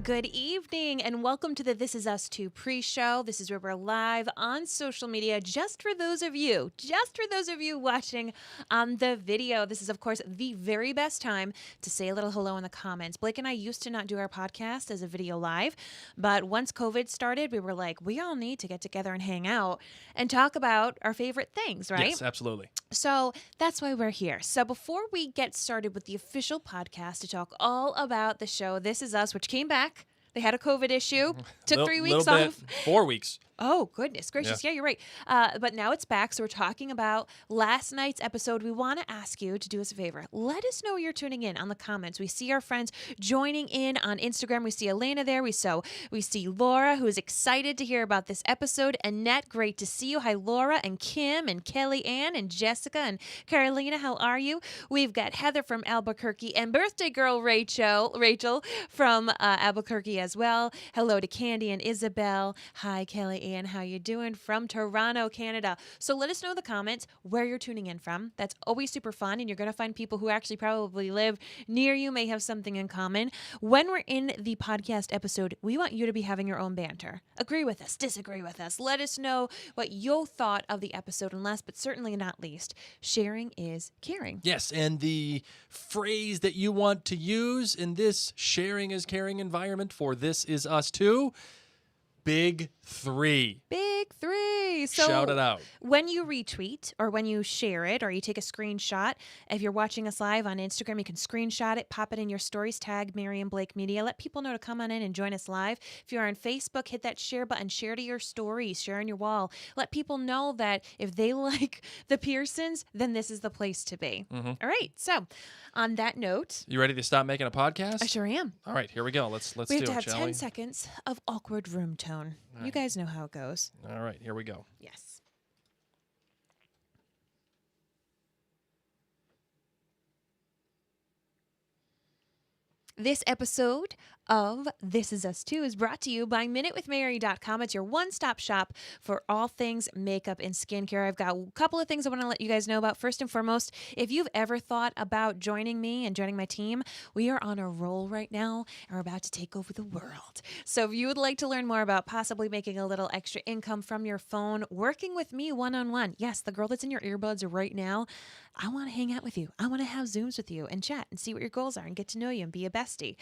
Good evening and welcome to the This Is Us 2 pre-show. This is where we're live on social media just for those of you watching on the video. This is, of course, the very best time to say a little hello in the comments. Blake and I used to not do our podcast as a video live, but once COVID started, we were like, we all need to get together and hang out and talk about our favorite things, right? Yes, absolutely. So that's why we're here. So before we get started with the official podcast to talk all about the show, This Is Us, which came back. They had a COVID issue, took 3 weeks off. 4 weeks. Oh, goodness gracious. Yeah, you're right. But now it's back. So we're talking about last night's episode. We want to ask you to do us a favor. Let us know you're tuning in on the comments. We see our friends joining in on Instagram. We see Elena there. We see Laura, who is excited to hear about this episode. Annette, great to see you. Hi, Laura and Kim and Kelly Ann and Jessica and Carolina. How are you? We've got Heather from Albuquerque and birthday girl Rachel from Albuquerque as well. Hello to Candy and Isabel. Hi, Kelly Ann. How you doing from Toronto, Canada? So let us know in the comments where you're tuning in from. That's always super fun, and you're going to find people who actually probably live near you, may have something in common. When we're in the podcast episode, we want you to be having your own banter. Agree with us, disagree with us. Let us know what you thought of the episode, and last but certainly not least, sharing is caring. Yes, and the phrase that you want to use in this sharing is caring environment for This Is Us 2, Big 3. Big 3. So shout it out. When you retweet or when you share it or you take a screenshot, if you're watching us live on Instagram, you can screenshot it, pop it in your stories, tag Mary and Blake Media. Let people know to come on in and join us live. If you're on Facebook, hit that share button, share to your stories, share on your wall. Let people know that if they like the Pearsons, then this is the place to be. Mm-hmm. All right. So on that note. You ready to stop making a podcast? I sure am. All right, here we go. Let's we do have it, to have shall 10 we? seconds of awkward room tone. All You right. guys know how it goes. All right, here we go. Yes. This episode of This Is Us 2 is brought to you by MinuteWithMary.com. It's your one-stop shop for all things makeup and skincare. I've got a couple of things I want to let you guys know about. First and foremost, if you've ever thought about joining me and joining my team, we are on a roll right now and we're about to take over the world. So if you would like to learn more about possibly making a little extra income from your phone, working with me one-on-one, yes, the girl that's in your earbuds right now, I want to hang out with you. I want to have Zooms with you and chat and see what your goals are and get to know you and be a bestie.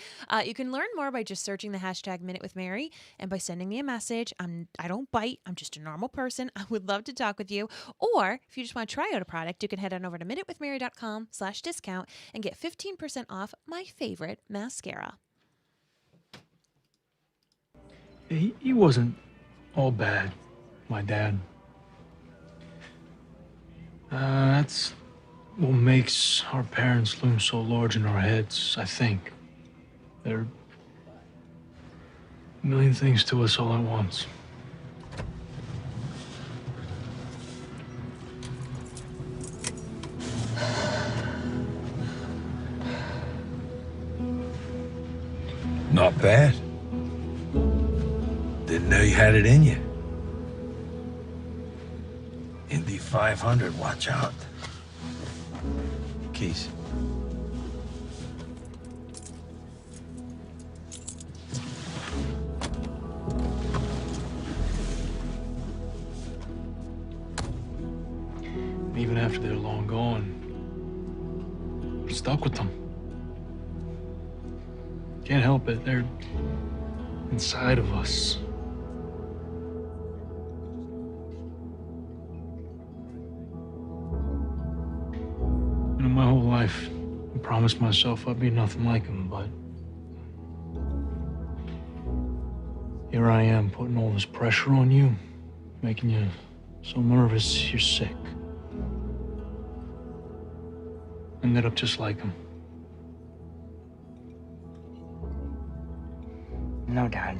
You can learn more by just searching the hashtag Minute with Mary and by sending me a message. I don't bite. I'm just a normal person. I would love to talk with you. Or if you just want to try out a product, you can head on over to minutewithmary.com/discount and get 15% off my favorite mascara. He wasn't all bad, my dad. That's what makes our parents loom so large in our heads, I think. They're a million things to us all at once. Not bad. Didn't know you had it in you. Indy 500, watch out. Keys. Even after they're long gone, we're stuck with them. Can't help it. They're inside of us. You know, my whole life, I promised myself I'd be nothing like them, but here I am putting all this pressure on you, making you so nervous you're sick. Ended up just like him. No, Dad.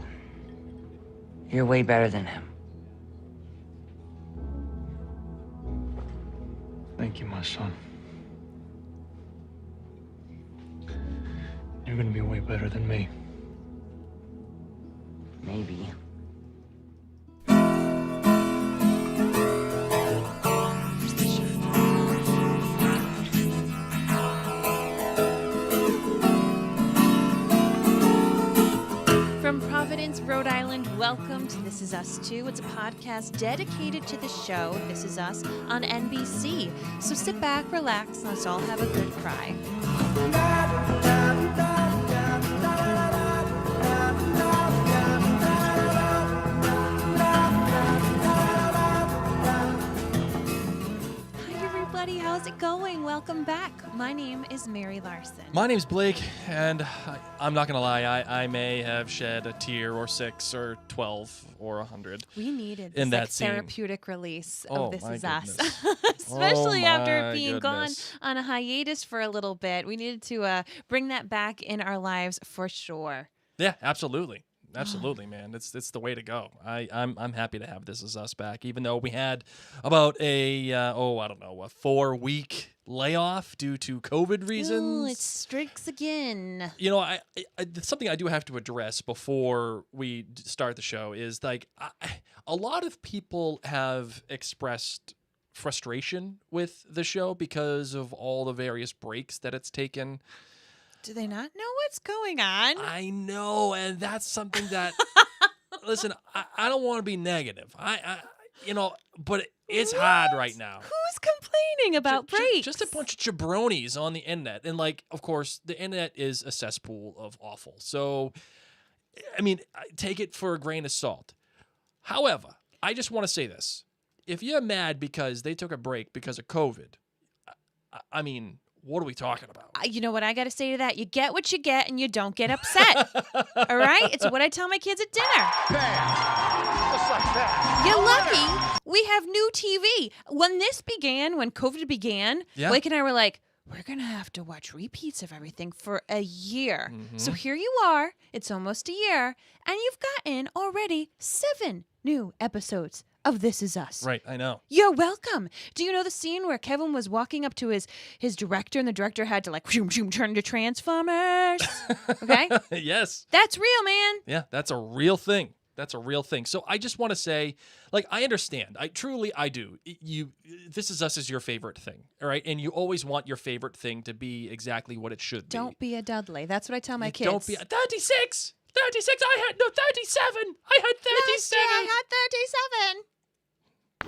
You're way better than him. Thank you, my son. You're gonna be way better than me. Maybe. welcome to This Is Us 2. It's a podcast dedicated to the show This Is Us on NBC. So sit back, relax, and let's all have a good cry. How's it going? Welcome back. My name is Mary Larson. My name's Blake, and I'm not going to lie, I may have shed a tear or 6 or 12 or 100. We needed in this that scene. Therapeutic release of This Is Us. Goodness. Especially after it being goodness. gone on a hiatus for a little bit. We needed to bring that back in our lives for sure. Yeah, absolutely. Absolutely, man. It's the way to go. I'm happy to have This Is Us back, even though we had about a 4-week layoff due to COVID reasons. Ooh, it strikes again. You know, I something I do have to address before we start the show is like a lot of people have expressed frustration with the show because of all the various breaks that it's taken. Do they not know what's going on? I know, and that's something that listen, I don't want to be negative. But it's hard right now. Who's complaining about breaks? Just a bunch of jabronis on the internet. And like, of course, the internet is a cesspool of awful. So, I mean, take it for a grain of salt. However, I just want to say this. If you're mad because they took a break because of COVID, I mean, what are we talking about? You know what I got to say to that? You get what you get and you don't get upset. All right? It's what I tell my kids at dinner. Bam! Just like that. You're lucky we have new TV. When COVID began, Yeah. Blake and I were like, we're going to have to watch repeats of everything for a year. Mm-hmm. So here you are. It's almost a year. And you've gotten already 7 new episodes of This Is Us. Right, I know. You're welcome. Do you know the scene where Kevin was walking up to his director and the director had to like turn into Transformers? Okay? Yes. That's real, man. Yeah, that's a real thing. That's a real thing. So I just want to say, like, I understand. I do. This Is Us is your favorite thing, all right? And you always want your favorite thing to be exactly what it should be. Don't be a Dudley. That's what I tell my kids. Don't be 36. 36. I had 37. I had 37. Last year I had 37.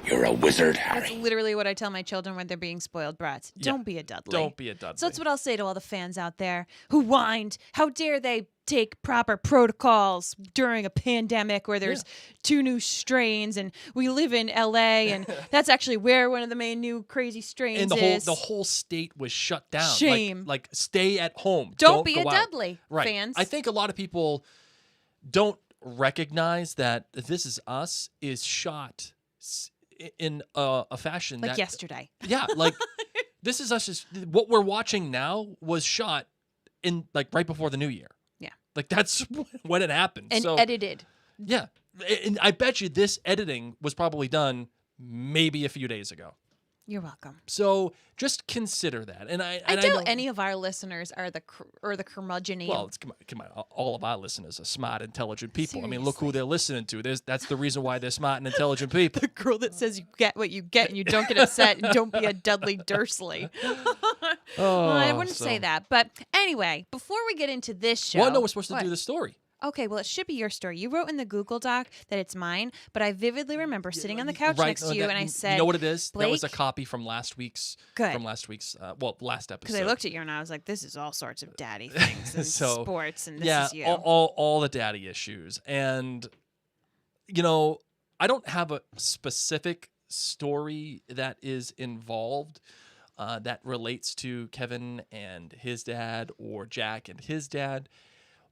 You're a wizard, That's Harry. literally what I tell my children when they're being spoiled brats. Yeah. Don't be a Dudley. Don't be a Dudley. So that's what I'll say to all the fans out there who whined. How dare they take proper protocols during a pandemic where there's 2 new strains and we live in LA and that's actually where one of the main new crazy strains and is. the whole state was shut down. Shame. Like stay at home. Don't be go a out. Dudley, Right. fans. I think a lot of people don't recognize that This Is Us is shot in a fashion like that yesterday. Yeah, like This Is Us what we're watching now was shot in like right before the new year. Yeah. Like that's when it happened. And so edited. yeah, and I bet you this editing was probably done maybe a few days ago. You're welcome. So just consider that. And I doubt know, any of our listeners are the curmudgeon. well, come on, all of our listeners are smart, intelligent people. I mean, look who they're listening to. That's the reason why they're smart and intelligent people. the girl that says you get what you get and you don't get upset and don't be a Dudley Dursley. Well, I wouldn't say that. But anyway, before we get into this show. Well, no, we're supposed to What? do the story. Okay, well, it should be your story. You wrote in the Google Doc that it's mine, but I vividly remember sitting on the couch Right, next to you and I said, you know what it is? That was a Blake? copy from last week's. Good. From last week's. Last episode. because I looked at you and I was like, this is all sorts of daddy things and So, sports and this yeah, is you. all the daddy issues, and you know, I don't have a specific story that is involved that relates to Kevin and his dad or Jack and his dad,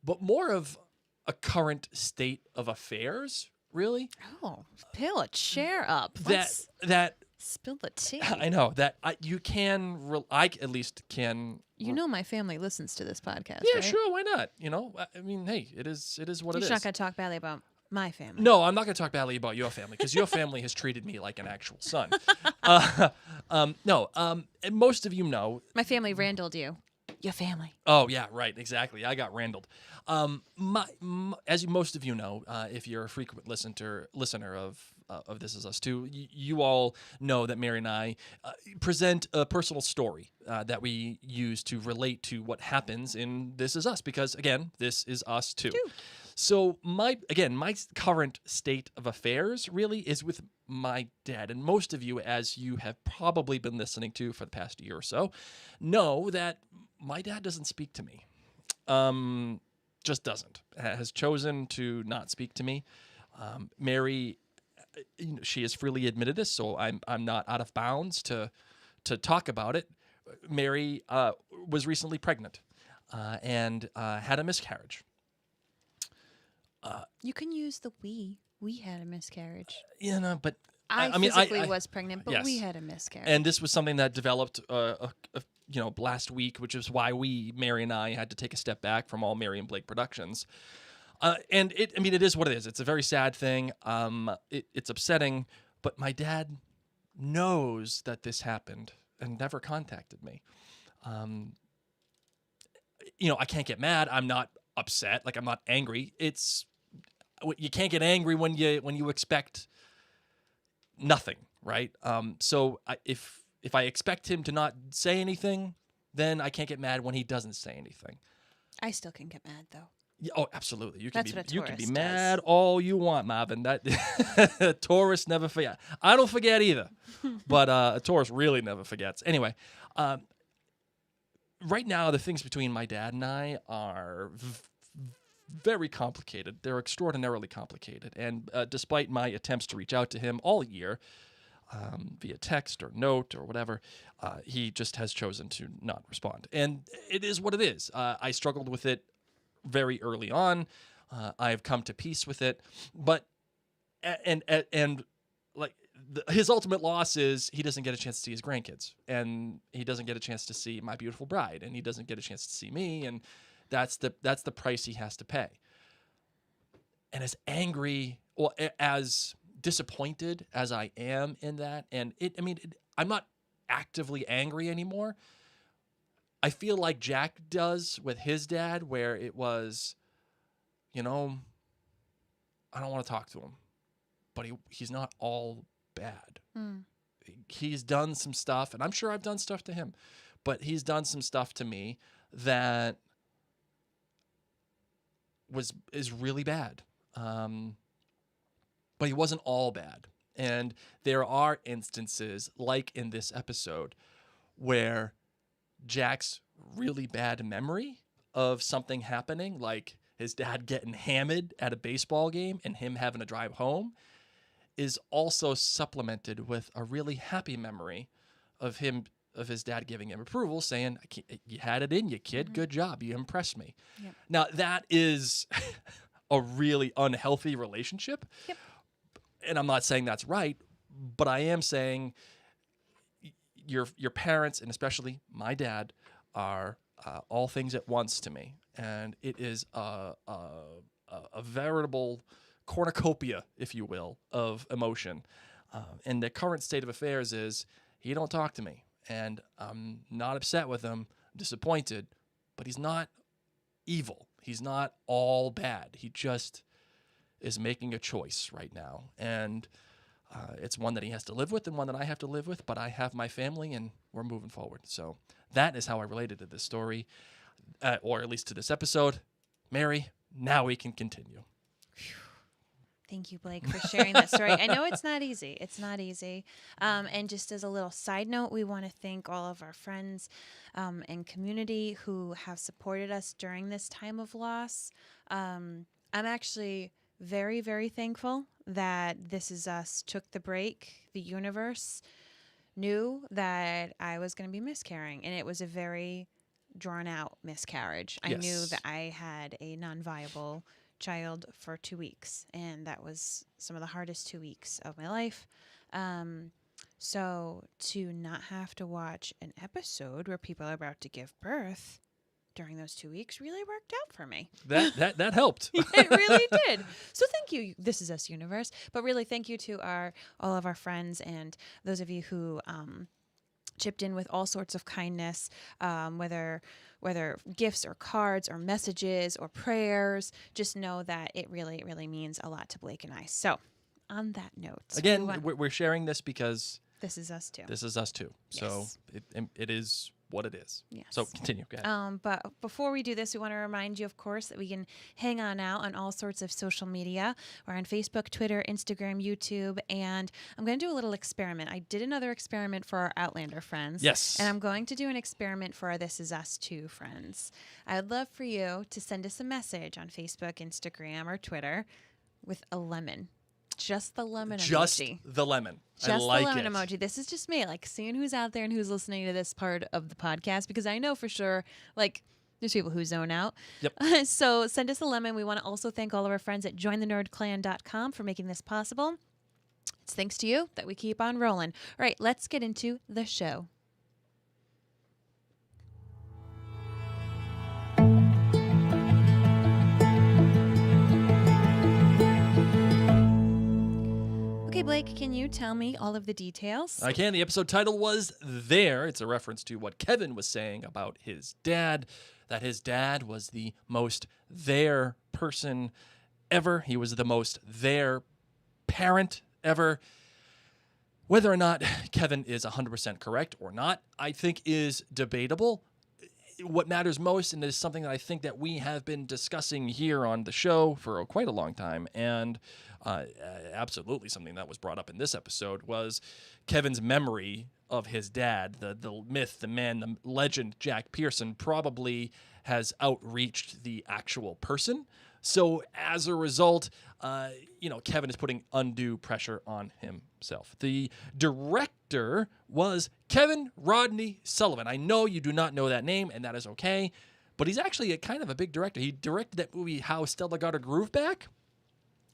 but more of a current state of affairs, really. Oh, pill a chair up. That Spill the tea. I know that you can. I at least can. You know my family listens to this podcast, Yeah, right? sure. Why not? You know, I mean, hey, it is what it You're is. not going to talk badly about my family. No, I'm not going to talk badly about your family because your family has treated me like an actual son. And most of you know. My family Randalled you. Your family. Oh yeah, right, exactly. I got Randalled. As most of you know, if you're a frequent listener of of This Is Us too. You all know that Mary and I present a personal story that we use to relate to what happens in This Is Us, because again, this is us too. So my current state of affairs really is with my dad. And most of you, as you have probably been listening to for the past year or so, know that my dad doesn't speak to me. Just doesn't. Has chosen to not speak to me. Mary, she has freely admitted this, so I'm not out of bounds to talk about it. Mary was recently pregnant and had a miscarriage. You can use the we. We had a miscarriage. But I mean, physically was pregnant, but yes. we had a miscarriage. And this was something that developed, last week, which is why Mary and I, had to take a step back from all Mary and Blake productions. And it is what it is. It's a very sad thing. It's upsetting, but my dad knows that this happened and never contacted me. I can't get mad. I'm not upset. Like, I'm not angry. You can't get angry when you expect nothing, right? So if I expect him to not say anything, then I can't get mad when he doesn't say anything. I still can get mad though. Yeah, oh, absolutely. You can be does. mad all you want, Marvin. That Taurus never forget. I don't forget either, but a Taurus really never forgets. Anyway, right now the things between my dad and I are very complicated. They're extraordinarily complicated, and despite my attempts to reach out to him all year, via text or note or whatever, he just has chosen to not respond. And it is what it is. I struggled with it very early on. I've come to peace with it, but his ultimate loss is he doesn't get a chance to see his grandkids, and he doesn't get a chance to see my beautiful bride, and he doesn't get a chance to see me, and that's the price he has to pay. And as disappointed as I am in that, and I'm not actively angry anymore. I feel like Jack does with his dad, where it was, I don't want to talk to him, but he's not all bad. He's done some stuff, and I'm sure I've done stuff to him, but he's done some stuff to me that is really bad. But he wasn't all bad. And there are instances, like in this episode, where Jack's really bad memory of something happening, like his dad getting hammered at a baseball game and him having to drive home, is also supplemented with a really happy memory of his dad giving him approval, saying, "You had it in you, kid. Good job. You impressed me." Yep. Now, that is a really unhealthy relationship. Yep. And I'm not saying that's right, but I am saying your parents, and especially my dad, are all things at once to me. And it is a veritable cornucopia, if you will, of emotion. And the current state of affairs is he don't talk to me. And I'm not upset with him, I'm disappointed, but he's not evil. He's not all bad. He just is making a choice right now. And it's one that he has to live with and one that I have to live with, but I have my family and we're moving forward. So that is how I related to this story, or at least to this episode. Mary, now we can continue. Thank you, Blake, for sharing that story. I know it's not easy. It's not easy. And just as a little side note, we want to thank all of our friends and community who have supported us during this time of loss. I'm actually very, very thankful that This Is Us took the break. The universe knew that I was going to be miscarrying, and it was a very drawn-out miscarriage. Yes. I knew that I had a non-viable child for 2 weeks, and that was some of the hardest 2 weeks of my life. So to not have to watch an episode where people are about to give birth during those 2 weeks really worked out for me. That helped. It really did. So thank you, This Is Us universe. But really thank you to all of our friends and those of you who chipped in with all sorts of kindness, whether gifts or cards or messages or prayers. Just know that it really, really means a lot to Blake and I. So on that note. Again, we're sharing this because this is us too. This is us too. So Yes. it is what it is. Yes. So continue. Go ahead. But before we do this, we want to remind you, of course, that we can hang on out on all sorts of social media. We're on Facebook, Twitter, Instagram, YouTube, and I'm going to do a little experiment. I did another experiment for our Outlander friends. Yes. And I'm going to do an experiment for our This Is Us Too friends. I would love for you to send us a message on Facebook, Instagram, or Twitter with a lemon. Just the lemon Just emoji. the lemon. Just I like the lemon it. emoji. This is just me, like seeing who's out there and who's listening to this part of the podcast, because I know for sure, like, there's people who zone out. Yep. So send us a lemon. We want to also thank all of our friends at jointhenerdclan.com for making this possible. It's thanks to you that we keep on rolling. All right, let's get into the show. Okay, Blake, can you tell me all of the details? I can. The episode title was There. It's a reference to what Kevin was saying about his dad, that his dad was the most there person ever. He was the most there parent ever. Whether or not Kevin is 100% correct or not, I think is debatable. What matters most, and is something that I think that we have been discussing here on the show for quite a long time, and absolutely something that was brought up in this episode, was Kevin's memory of his dad. The myth, the man, the legend, Jack Pearson, probably has outreached the actual person. So as a result, Kevin is putting undue pressure on himself. The director was Kevin Rodney Sullivan. I know you do not know that name, and that is okay, but he's actually a kind of a big director. He directed that movie, How Stella Got Her Groove Back.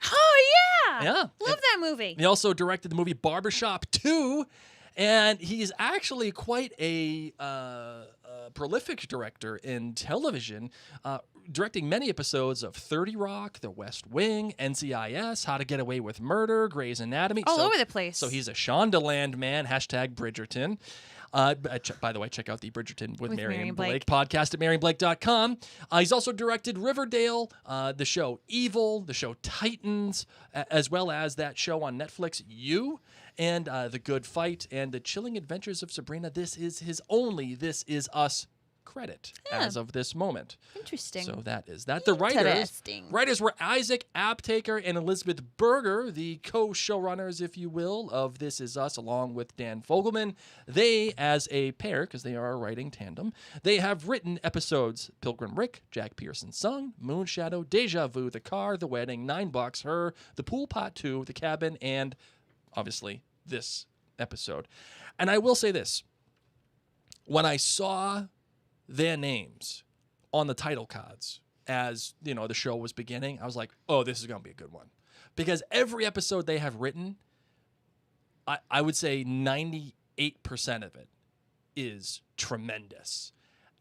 Oh, yeah. Yeah. Love that movie. He also directed the movie Barbershop 2, and he's actually quite a prolific director in television, directing many episodes of 30 Rock, The West Wing, NCIS, How to Get Away with Murder, Grey's Anatomy. All over the place. So he's a Shondaland man, #Bridgerton. By the way, check out the Bridgerton with Mary and Blake podcast at maryandblake.com. He's also directed Riverdale, the show Evil, the show Titans, as well as that show on Netflix, You, and The Good Fight, and The Chilling Adventures of Sabrina. This is his only This Is Us credit as of this moment. Interesting. So that is that. The writers were Isaac Aptaker and Elizabeth Berger, the co-showrunners, if you will, of This Is Us, along with Dan Fogelman. They, as a pair, because they are a writing tandem, they have written episodes Pilgrim Rick, Jack Pearson's Son, Moonshadow, Deja Vu, The Car, The Wedding, 9 Bucks, Her, The Pool Pot 2, The Cabin, and obviously this episode. And I will say this. When I saw their names on the title cards as, the show was beginning, I was like, oh, this is going to be a good one. Because every episode they have written, I would say 98% of it is tremendous.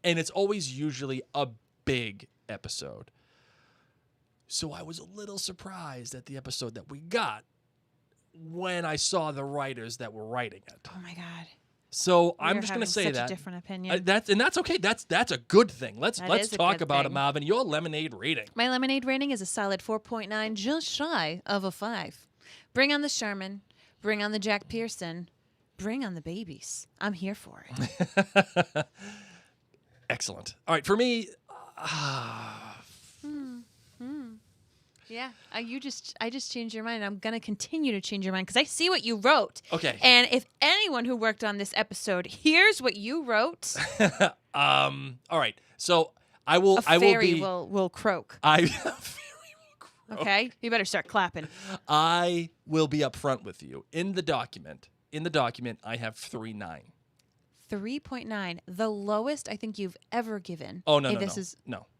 And it's always usually a big episode. So I was a little surprised at the episode that we got when I saw the writers that were writing it. Oh, my God. So I'm just going to say such that. A different opinion. That's okay. That's a good thing. Let's talk about it, thing. Marvin. Your lemonade rating. My lemonade rating is a solid 4.9, just shy of a 5. Bring on the Sherman. Bring on the Jack Pearson. Bring on the babies. I'm here for it. Excellent. All right, for me. Yeah, I just changed your mind. I'm going to continue to change your mind because I see what you wrote. Okay. And if anyone who worked on this episode hears what you wrote, all right. So I will. a fairy will croak. A fairy will croak. Okay, you better start clapping. I will be upfront with you. In the document, I have 3.9. 3.9, the lowest I think you've ever given. Oh, no.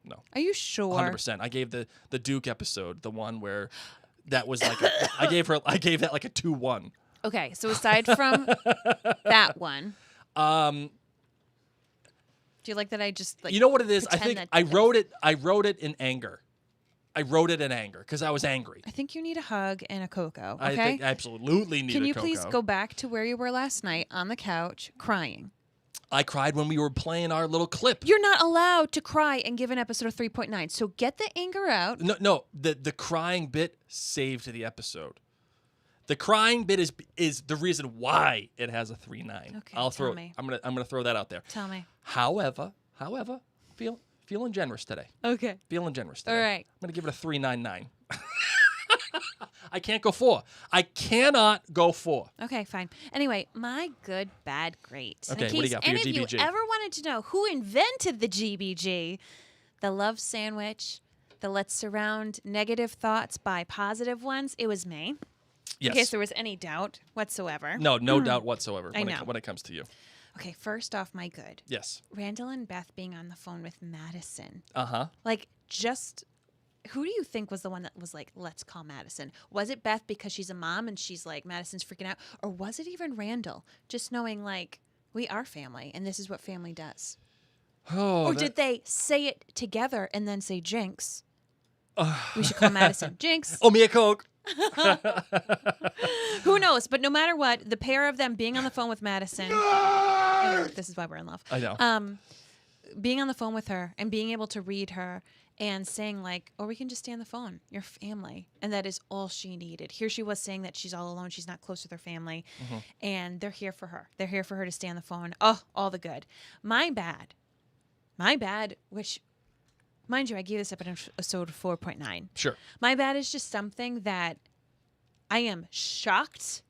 No. Are you sure? 100%. I gave the Duke episode, the one where that was like I gave that like a 2-1. Okay, so aside from that one, do you like that I just like? You know what it is? I think that I wrote it in anger. I wrote it in anger because I was angry. I think you need a hug and a cocoa. Okay? I think I absolutely need a cocoa. Can you please go back to where you were last night on the couch crying? I cried when we were playing our little clip. You're not allowed to cry and give an episode of 3.9. So get the anger out. No, the crying bit saved the episode. The crying bit is the reason why it has a 3.9. Okay, Tell me. I'm gonna throw that out there. Tell me. However, feeling generous today. Okay. Feeling generous today. All right. I'm gonna give it a 3.99. I can't go 4. I cannot go 4. Okay, fine. Anyway, my good, bad, great. Okay, In what do you case got for any your of you GBG? ever wanted to know who invented the GBG, the love sandwich, the let's surround negative thoughts by positive ones, it was me. Yes. In case there was any doubt whatsoever. No doubt whatsoever I when know. when it comes to you. Okay, first off, my good. Yes. Randall and Beth being on the phone with Madison. Uh-huh. Like, just who do you think was the one that was like, let's call Madison? Was it Beth because she's a mom and she's like, Madison's freaking out? Or was it even Randall? Just knowing, like, we are family and this is what family does. Oh, Or did they say it together and then say, Jinx? We should call Madison. Jinx. Oh, me a Coke. Who knows? But no matter what, the pair of them being on the phone with Madison. I know, this is why we're in love. I know. Being on the phone with her and being able to read her and saying like, or we can just stay on the phone. Your family. And that is all she needed. Here she was saying that she's all alone. She's not close with her family. Mm-hmm. And they're here for her. They're here for her to stay on the phone. Oh, all the good. My bad, which, mind you, I gave this episode 4.9. Sure. My bad is just something that I am shocked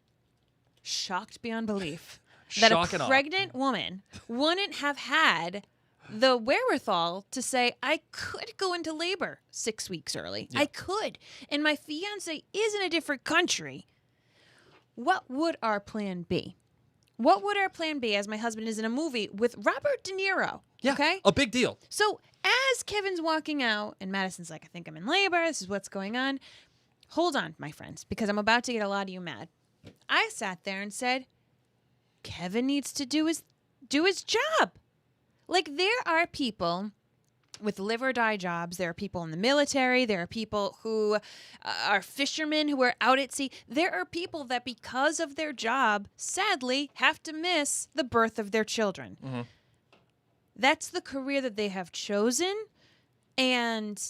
beyond belief that Shock and a awe. pregnant woman wouldn't have had the wherewithal to say, I could go into labor 6 weeks early. Yeah. I could. And my fiance is in a different country. What would our plan be? What would our plan be as my husband is in a movie with Robert De Niro? Yeah. Okay? A big deal. So as Kevin's walking out and Madison's like, I think I'm in labor. This is what's going on. Hold on, my friends, because I'm about to get a lot of you mad. I sat there and said, Kevin needs to do his job. Like, there are people with live or die jobs. There are people in the military. There are people who are fishermen who are out at sea. There are people that, because of their job, sadly, have to miss the birth of their children. Mm-hmm. That's the career that they have chosen. And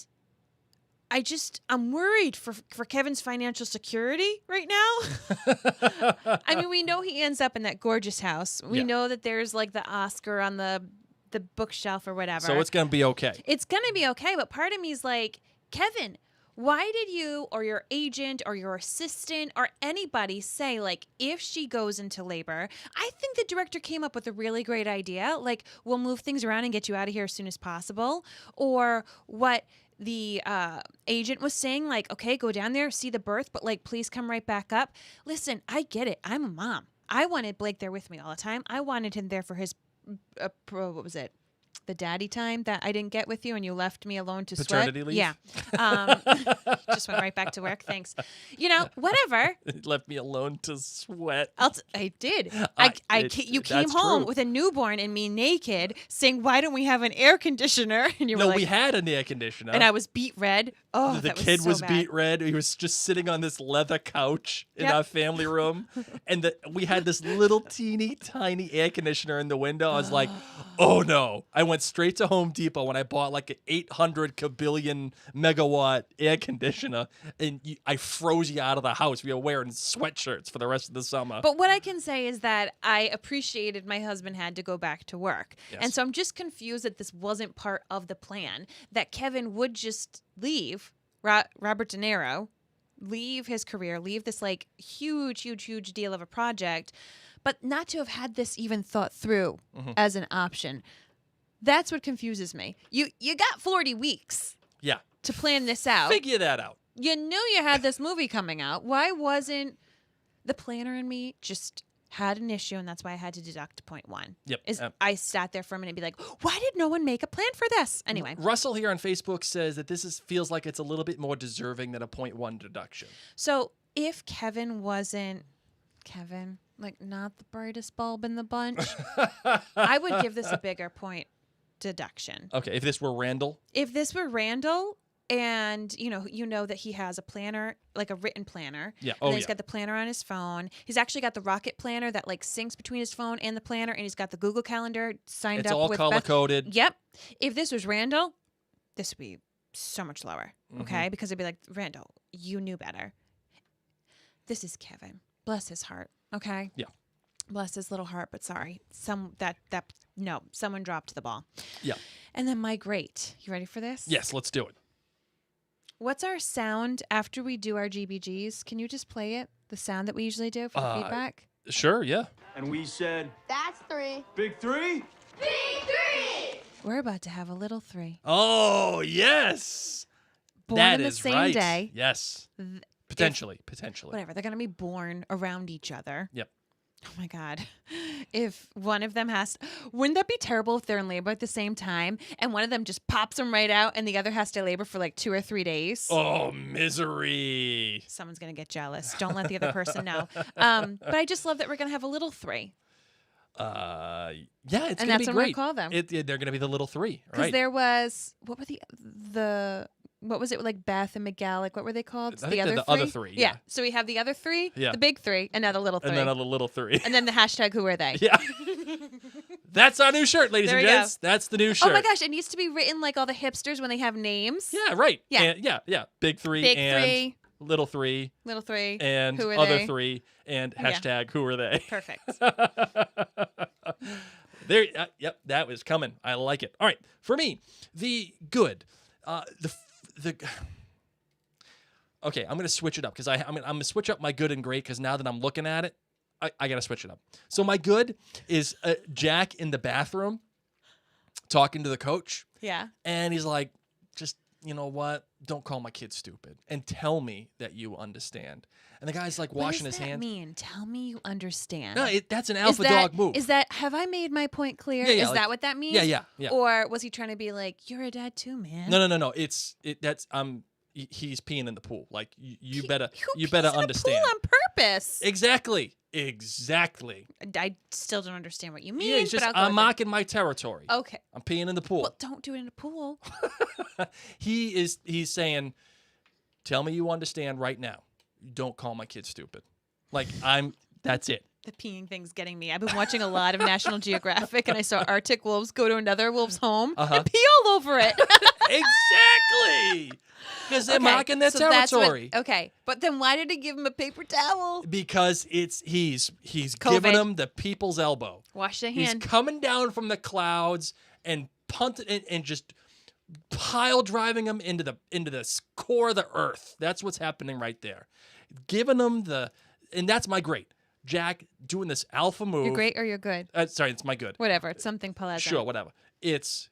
I'm worried for Kevin's financial security right now. I mean, we know he ends up in that gorgeous house. We know that there's like the Oscar on the bookshelf or whatever. So it's going to be okay. It's going to be okay. But part of me is like, Kevin, why did you or your agent or your assistant or anybody say, like, if she goes into labor? I think the director came up with a really great idea. Like, we'll move things around and get you out of here as soon as possible. Or what the agent was saying, like, okay, go down there, see the birth, but, like, please come right back up. Listen, I get it. I'm a mom. I wanted Blake there with me all the time. I wanted him there for his, what was it? The daddy time that I didn't get with you and you left me alone to Paternity sweat. leave? Yeah. Just went right back to work. Thanks. You know, whatever. It left me alone to sweat. I did. You came that's home true. with a newborn and me naked saying, why don't we have an air conditioner? And you were No, like, we had an air conditioner. and I was beat red. Oh, the that was kid so was bad. beat red. He was just sitting on this leather couch in Yep. our family room. And we had this little teeny tiny air conditioner in the window. I was like, oh no. I went straight to Home Depot when I bought like an 800 kabillion megawatt air conditioner. And I froze you out of the house. We were wearing sweatshirts for the rest of the summer. But what I can say is that I appreciated my husband had to go back to work. Yes. And so I'm just confused that this wasn't part of the plan, that Kevin would just leave, Robert De Niro, leave his career, leave this like huge deal of a project, but not to have had this even thought through as an option. That's what confuses me. You got 40 weeks Yeah. to plan this out. Figure that out. You knew you had this movie coming out. Why wasn't the planner in me just had an issue, and that's why I had to deduct 0.1. Yep. I sat there for a minute and be like, why did no one make a plan for this? Anyway. Russell here on Facebook says that feels like it's a little bit more deserving than a 0.1 deduction. So if Kevin wasn't like not the brightest bulb in the bunch, I would give this a bigger point deduction. Okay, if this were Randall, If this were Randall, and you know that he has a planner, like a written planner. Yeah. And Oh, then he's yeah. got the planner on his phone. He's actually got the Rocket planner that like syncs between his phone and the planner, and he's got the Google Calendar signed it's up all with color Beth. coded. Yep. If this was Randall, this would be so much lower. Mm-hmm. Okay, because it'd be like, Randall, you knew better. this is Kevin. Bless his heart. Okay. Yeah. Bless his little heart. But sorry, someone dropped the ball. Yeah. And then my great. You ready for this? Yes, let's do it. What's our sound after we do our GBGs? Can you just play it? The sound that we usually do for feedback? Sure, yeah. And we said, That's 3. Big 3? We're about to have a little 3. Oh, yes. Born That on the is same right. day. Yes. Potentially. Whatever. They're going to be born around each other. Yep. Oh my God. If one of them wouldn't that be terrible if they're in labor at the same time and one of them just pops them right out and the other has to labor for like 2 or 3 days? Oh, misery. Someone's going to get jealous. Don't let the other person know. But I just love that we're going to have a little 3. Yeah, it's And going to that's be what we're great. call them. They're going to be the little 3, Because right? there was, what were what was it like Beth and Miguel? Like what were they called? I think they're the other 3, yeah. So we have the other 3, Yeah. the big 3, and now the little 3. And then the little 3. And then the hashtag who are they? Yeah. That's our new shirt, ladies There and we gents. That's the new shirt. Oh my gosh, it needs to be written like all the hipsters when they have names. Yeah, right. Yeah. And, yeah. Big 3 Big and 3, little 3 little 3, and who are other they? 3 and Yeah. hashtag who are they. Perfect. There. Yep, that was coming. I like it. All right, for me, the good, the. Okay, I'm gonna switch it up because I'm gonna switch up my good and great because now that I'm looking at it, I gotta switch it up. So my good is Jack in the bathroom talking to the coach, Yeah. and he's like, just you know what? Don't call my kid stupid and tell me that you understand. And the guy's like washing his hands. What does that mean? Tell me you understand. No, that's an alpha dog move. Is that, have I made my point clear? Yeah, Is like- that what that means? Yeah. Or was he trying to be like, you're a dad too, man? No. That's he's peeing in the pool. Like you better understand. Pool on purpose. Exactly. I still don't understand what you mean. Yeah, he's just but I'll go I'm with marking my territory. it. Okay. I'm peeing in the pool. Well, don't do it in a pool. He's saying, tell me you understand right now. Don't call my kid stupid. Like that's it. The peeing thing's getting me. I've been watching a lot of National Geographic, and I saw Arctic wolves go to another wolf's home and pee all over it. Exactly. Because they're marking their territory. Okay, but then why did he give him a paper towel? Because he's COVID. giving him the people's elbow. Wash the He's hand. coming down from the clouds and punting and just pile driving him into the core of the earth. That's what's happening right there. Giving him and that's my great. Jack doing this alpha move. You're great or you're good? Sorry, it's my good. Whatever. It's something pleasant. Sure, whatever. It's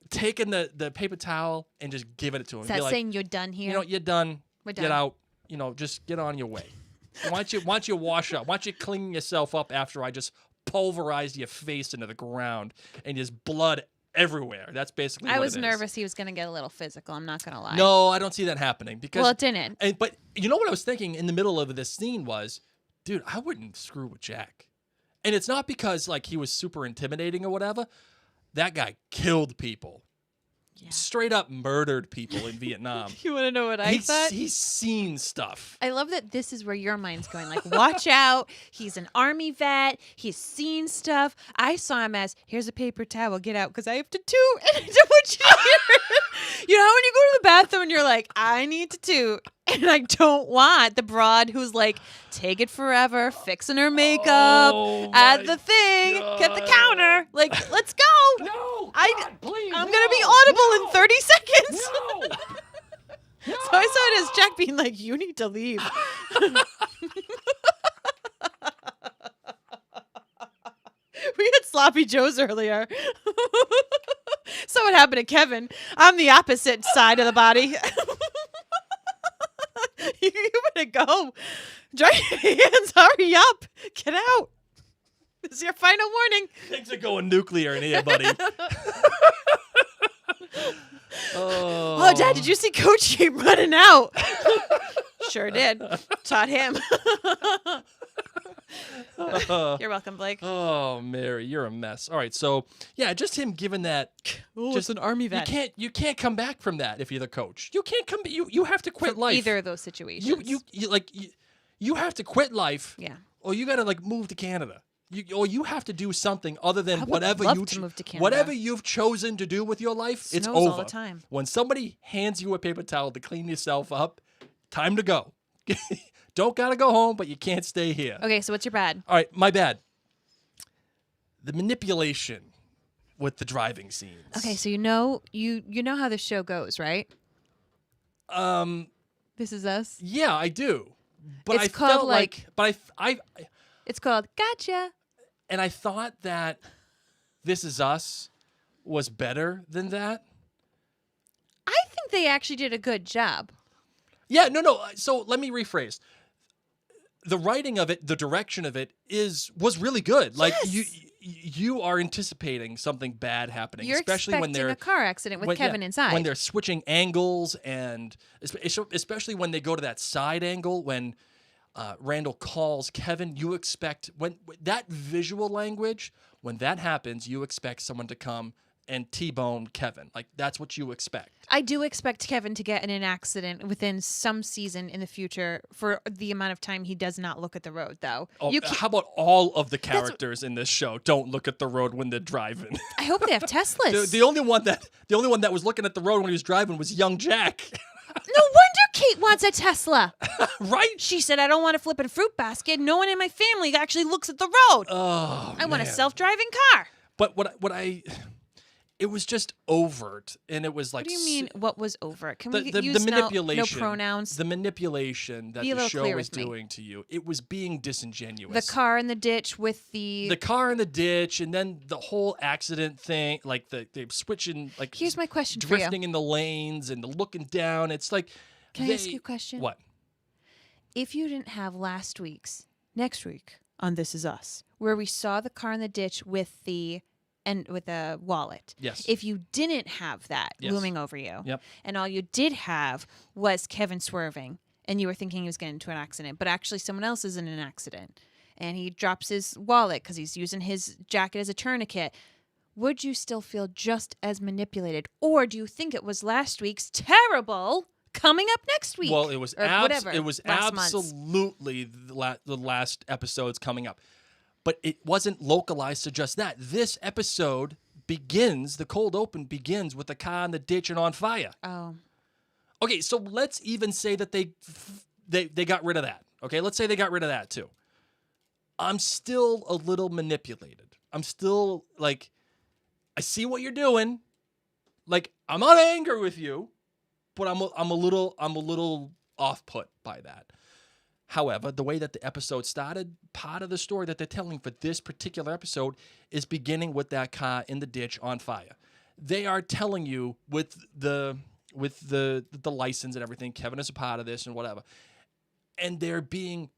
taking the paper towel and just giving it to him. Is that Be like, saying you're done here? you know, you're done. We're Get done. out. You know, just get on your way. Why don't you wash up? Why don't you clean yourself up after I just pulverized your face into the ground and just blood everywhere? That's basically what I it was is. nervous he was going to get a little physical. I'm not going to lie. No, I don't see that happening because Well, it didn't. But you know what I was thinking in the middle of this scene was, dude, I wouldn't screw with Jack. And it's not because like he was super intimidating or whatever. That guy killed people. Yeah. Straight up murdered people in Vietnam. You want to know what I thought? He's seen stuff. I love that this is where your mind's going. Like, watch out. He's an army vet. He's seen stuff. I saw him as, here's a paper towel. Get out because I have to toot. And I don't want you to hear it. You know when you go to the bathroom and you're like, I need to toot. And I don't want the broad who's like, take it forever, fixing her makeup, add the thing, get the counter. Like, let's go. No, please, I'm going to be audible in 30 seconds. No. So I saw it as Jack being like, you need to leave. We had sloppy joes earlier. So what happened to Kevin? I'm the opposite side of the body. You better go. Dry your hands. Hurry up. Get out. This is your final warning. Things are going nuclear in here, buddy. Oh, Dad, did you see Coach keep running out? Sure did. Taught him. You're welcome, Blake. Oh, Mary, you're a mess. All right, so yeah, just him giving that. Oh, just it's an army vet. You can't come back from that if you're the coach. You can't come. You have to quit life. Either of those situations. You have to quit life. Yeah. Or you got to like move to Canada. You have to do something other than I would whatever love to move to Canada. whatever you've chosen to do with your life. It's Snows over all the time. When somebody hands you a paper towel to clean yourself up, time to go. Don't gotta go home, but you can't stay here. Okay, so what's your bad? All right, my bad. The manipulation with the driving scenes. Okay, so you know how the show goes, right? This Is Us. Yeah, I do. But It's I called, felt like, but I It's called Gotcha. and I thought that This Is Us was better than that. I think they actually did a good job. Yeah, no. So let me rephrase. The writing of it, the direction of it was really good. Like you are anticipating something bad happening, You're especially when expecting they're a car accident with Kevin inside. When they're switching angles, and especially when they go to that side angle when Randall calls Kevin, you expect when that visual language, when that happens, you expect someone to come and T-bone Kevin. Like that's what you expect. I do expect Kevin to get in an accident within some season in the future for the amount of time he does not look at the road, though. Oh, how about all of the characters in this show don't look at the road when they're driving? I hope they have Teslas. the only one that was looking at the road when he was driving was young Jack. No wonder Kate wants a Tesla. Right? She said, I don't want a flipping fruit basket. No one in my family actually looks at the road. Oh, I want a man. self-driving car. But it was just overt, and it was like. What do you mean? What was over? Can we the use manipulation? no pronouns? The manipulation that Be a the little show clear was with me. doing to you. It was being disingenuous. The car in the ditch with the car in the ditch, and then the whole accident thing, like the switching, like Here's my question for you. drifting in the lanes and the looking down. It's like. Can I ask you a question? What? If you didn't have next week on This Is Us, where we saw the car in the ditch with the wallet. Yes. If you didn't have that Yes. looming over you, Yep. and all you did have was Kevin swerving, and you were thinking he was getting into an accident, but actually someone else is in an accident, and he drops his wallet because he's using his jacket as a tourniquet, would you still feel just as manipulated? Or do you think it was last week's terrible coming up next week? Well, it was or whatever, it was last month's? absolutely the last episodes coming up. But it wasn't localized to just that. This episode the cold open begins with the car in the ditch and on fire. Oh. Okay, so let's even say that they got rid of that. Okay, let's say they got rid of that too. I'm still a little manipulated. I'm still like, I see what you're doing. Like, I'm not angry with you, but I'm a little off put by that. However, the way that the episode started, part of the story that they're telling for this particular episode is beginning with that car in the ditch on fire. They are telling you with the license and everything, Kevin is a part of this and whatever. And they're being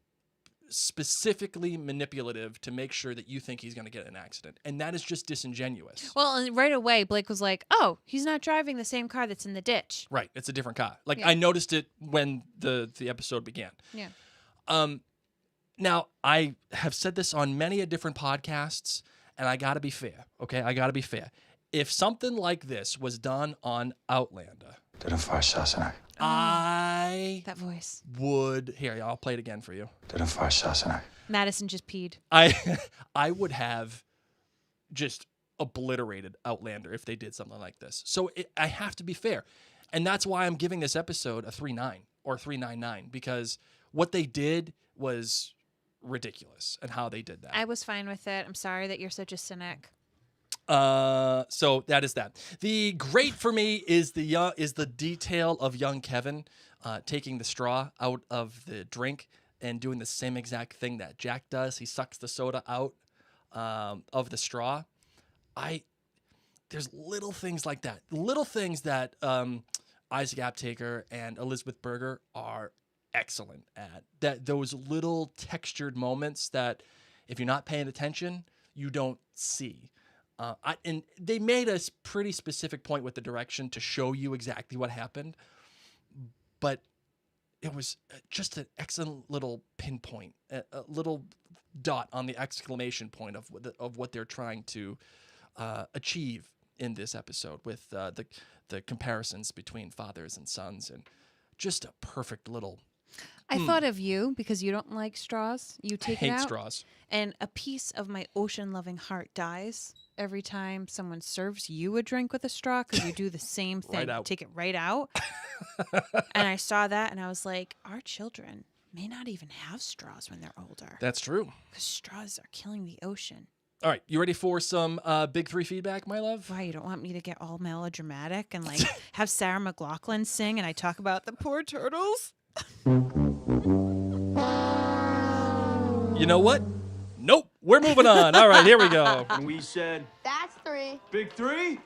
specifically manipulative to make sure that you think he's going to get in an accident. And that is just disingenuous. Well, and right away, Blake was like, oh, he's not driving the same car that's in the ditch. Right. It's a different car. Like, Yeah. I noticed it when the episode began. Yeah. Now, I have said this on many a different podcasts, and I got to be fair, okay? I got to be fair. If something like this was done on Outlander, I That voice. would... Here, I'll play it again for you. Madison just peed. I would have just obliterated Outlander if they did something like this. So I have to be fair. And that's why I'm giving this episode a 3.9 or 3.99, because what they did was ridiculous and how they did that. I was fine with it. I'm sorry that you're such a cynic. So that is that. The great for me is the detail of young Kevin taking the straw out of the drink and doing the same exact thing that Jack does. He sucks the soda out of the straw. There's little things like that. Little things that Isaac Aptaker and Elizabeth Berger are excellent at. That those little textured moments that if you're not paying attention, you don't see. And they made a pretty specific point with the direction to show you exactly what happened, but it was just an excellent little pinpoint, a little dot on the exclamation point of what they're trying to achieve in this episode with the comparisons between fathers and sons, and just a perfect little. I thought of you because you don't like straws. You take it hate out, straws. and a piece of my ocean-loving heart dies every time someone serves you a drink with a straw because you do the same thing. Right out. Take it right out. And I saw that, and I was like, our children may not even have straws when they're older. That's true. Because straws are killing the ocean. All right, you ready for some Big Three feedback, my love? Why, you don't want me to get all melodramatic and like have Sarah McLachlan sing and I talk about the poor turtles? You know what? Nope. We're moving on. All right, here we go. And we said, That's 3. Big 3?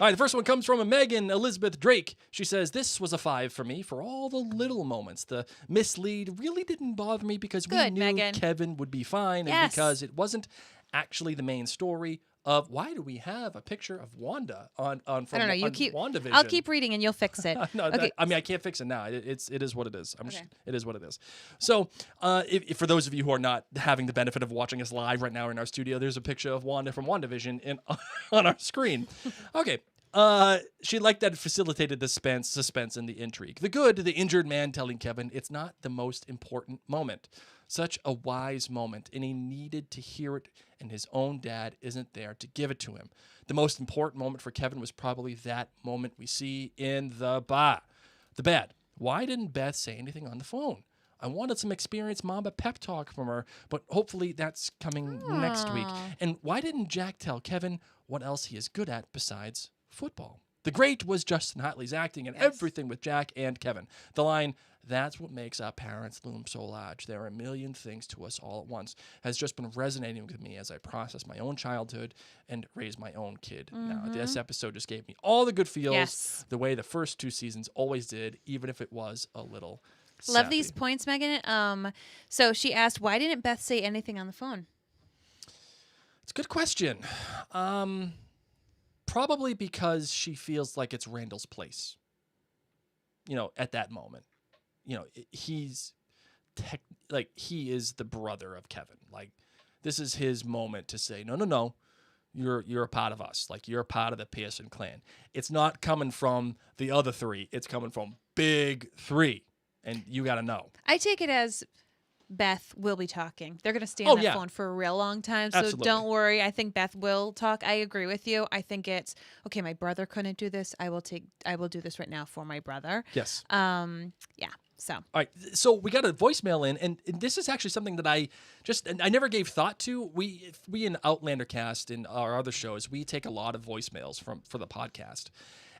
All right, the first one comes from Megan Elizabeth Drake. She says, this was a 5 for me for all the little moments. The mislead really didn't bother me because we Good, knew Megan. Kevin would be fine and Yes. because it wasn't actually the main story of why do we have a picture of Wanda on from I don't know. You on keep. WandaVision? I'll keep reading and you'll fix it. No, Okay. I mean, I can't fix it now. It is what it is. Okay. It is what it is. So, if for those of you who are not having the benefit of watching us live right now in our studio, there's a picture of Wanda from WandaVision on our screen. Okay. She liked that it facilitated the suspense and the intrigue. The good, the injured man telling Kevin it's not the most important moment. Such a wise moment, and he needed to hear it, and his own dad isn't there to give it to him. The most important moment for Kevin was probably that moment we see in the bar. The bad. Why didn't Beth say anything on the phone? I wanted some experienced Mamba pep talk from her, but hopefully that's coming next week. And why didn't Jack tell Kevin what else he is good at besides football? The great was Justin Hartley's acting and everything with Jack and Kevin. The line, that's what makes our parents loom so large. There are a million things to us all at once, has just been resonating with me as I process my own childhood and raise my own kid. Now, this episode just gave me all the good feels, Yes. the way the first 2 seasons always did, even if it was a little Love sappy. these points, Megan. So she asked, why didn't Beth say anything on the phone? It's a good question. Probably because she feels like it's Randall's place. You know, at that moment. You know, he's he is the brother of Kevin. Like, this is his moment to say, no, you're a part of us. Like, you're a part of the Pearson clan. It's not coming from the other 3. It's coming from Big 3. And you got to know. I take it as Beth will be talking. They're going to stay Oh, on that yeah. phone for a real long time. So Absolutely. don't worry. I think Beth will talk. I agree with you. I think it's, okay, my brother couldn't do this. I will do this right now for my brother. Yes. Yeah. So. All right, so we got a voicemail in, and this is actually something that I never gave thought to. We in Outlander cast and our other shows, we take a lot of voicemails for the podcast.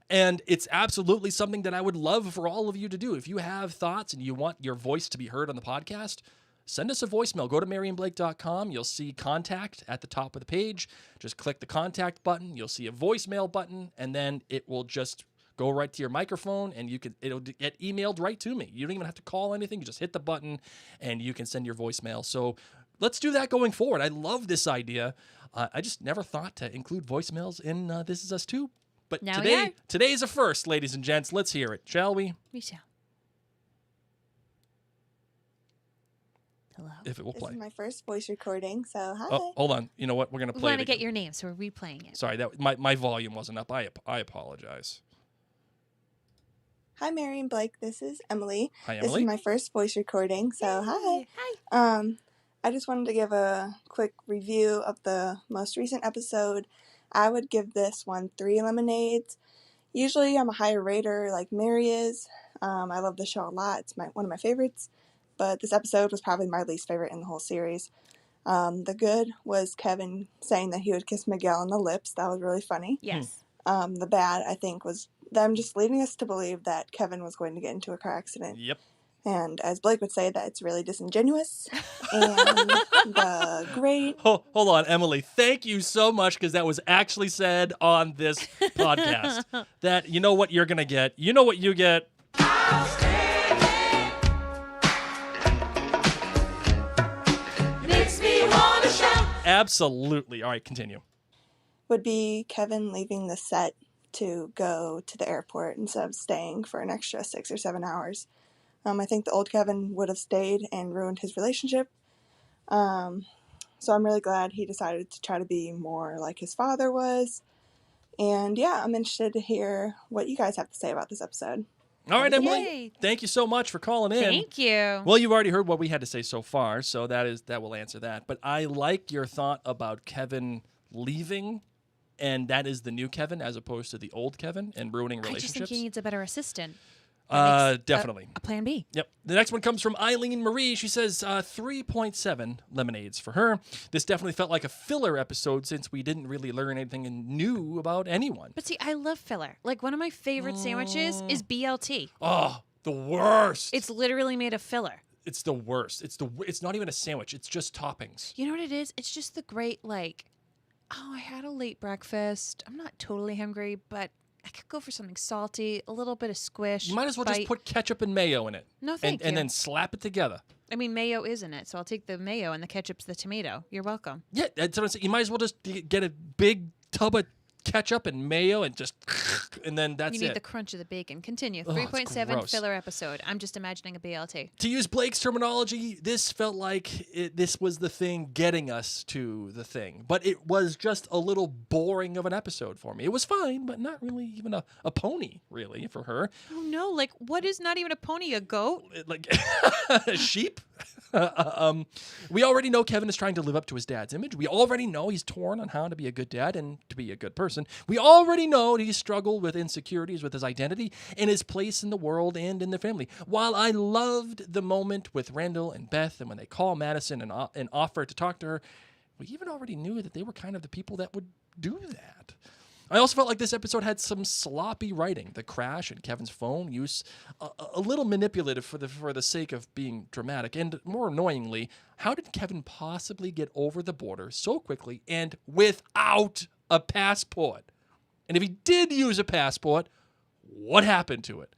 And it's absolutely something that I would love for all of you to do. If you have thoughts and you want your voice to be heard on the podcast, send us a voicemail. Go to MarionBlake.com. You'll see contact at the top of the page. Just click the contact button. You'll see a voicemail button, and then it will just go right to your microphone, and it'll get emailed right to me. You don't even have to call anything. You just hit the button, and you can send your voicemail. So let's do that going forward. I love this idea. I just never thought to include voicemails in This Is Us Too. But Now we are. today's a first, ladies and gents. Let's hear it, shall we? We shall. Hello. If it will This play. is my first voice recording, so hi. Oh, hold on. You know what? We're gonna We play want it to get again. your name, so we're replaying it. Sorry, that my volume wasn't up. I apologize. Hi, Mary and Blake. This is Emily. Hi, This Emily. is my first voice recording, so hi. Hi. I just wanted to give a quick review of the most recent episode. I would give this one 3 lemonades. Usually I'm a higher rater like Mary is. I love the show a lot. It's one of my favorites. But this episode was probably my least favorite in the whole series. The good was Kevin saying that he would kiss Miguel on the lips. That was really funny. Yes. The bad, I think, was them just leading us to believe that Kevin was going to get into a car accident. Yep. And as Blake would say, that it's really disingenuous. And the great... Hold on, Emily. Thank you so much, because that was actually said on this podcast. That, you know what you're going to get. You know what you get. Makes me want to shout. Absolutely. All right, continue. would be Kevin leaving the set to go to the airport instead of staying for an extra 6 or 7 hours. I think the old Kevin would have stayed and ruined his relationship. So I'm really glad he decided to try to be more like his father was. And yeah, I'm interested to hear what you guys have to say about this episode. All right, Emily. Yay. Thank you so much for calling in. Thank you. Well, you've already heard what we had to say so far, so that will answer that. But I like your thought about Kevin leaving, and that is the new Kevin as opposed to the old Kevin and ruining I just relationships. think he needs a better assistant. Definitely. A plan B. Yep. The next one comes from Eileen Marie. She says 3.7 lemonades for her. This definitely felt like a filler episode since we didn't really learn anything new about anyone. But see, I love filler. Like, one of my favorite sandwiches is BLT. Oh, the worst. It's literally made of filler. It's the worst. It's not even a sandwich. It's just toppings. You know what it is? It's just the great, like, oh, I had a late breakfast. I'm not totally hungry, but I could go for something salty, a little bit of squish. You might as well just put ketchup and mayo in it. No, thank you. And then slap it together. I mean, mayo is in it, so I'll take the mayo and the ketchup's the tomato. You're welcome. Yeah, that's what I'm saying. You might as well just get a big tub of ketchup and mayo and just, and then that's it. You need the crunch of the bacon. Continue. Oh, 3.7 gross. filler episode. I'm just imagining a BLT. To use Blake's terminology, this felt like this was the thing getting us to the thing. But it was just a little boring of an episode for me. It was fine, but not really even a pony, really, for her. Oh, no. Like, what is not even a pony? A goat? Like, a sheep? We already know Kevin is trying to live up to his dad's image. We already know he's torn on how to be a good dad and to be a good person. We already know he's struggled with insecurities with his identity and his place in the world and in the family. While I loved the moment with Randall and Beth and when they call Madison and offer to talk to her, we even already knew that they were kind of the people that would do that. I also felt like this episode had some sloppy writing. The crash and Kevin's phone use a little manipulative for the sake of being dramatic. And more annoyingly, how did Kevin possibly get over the border so quickly and without a passport? And if he did use a passport, what happened to it?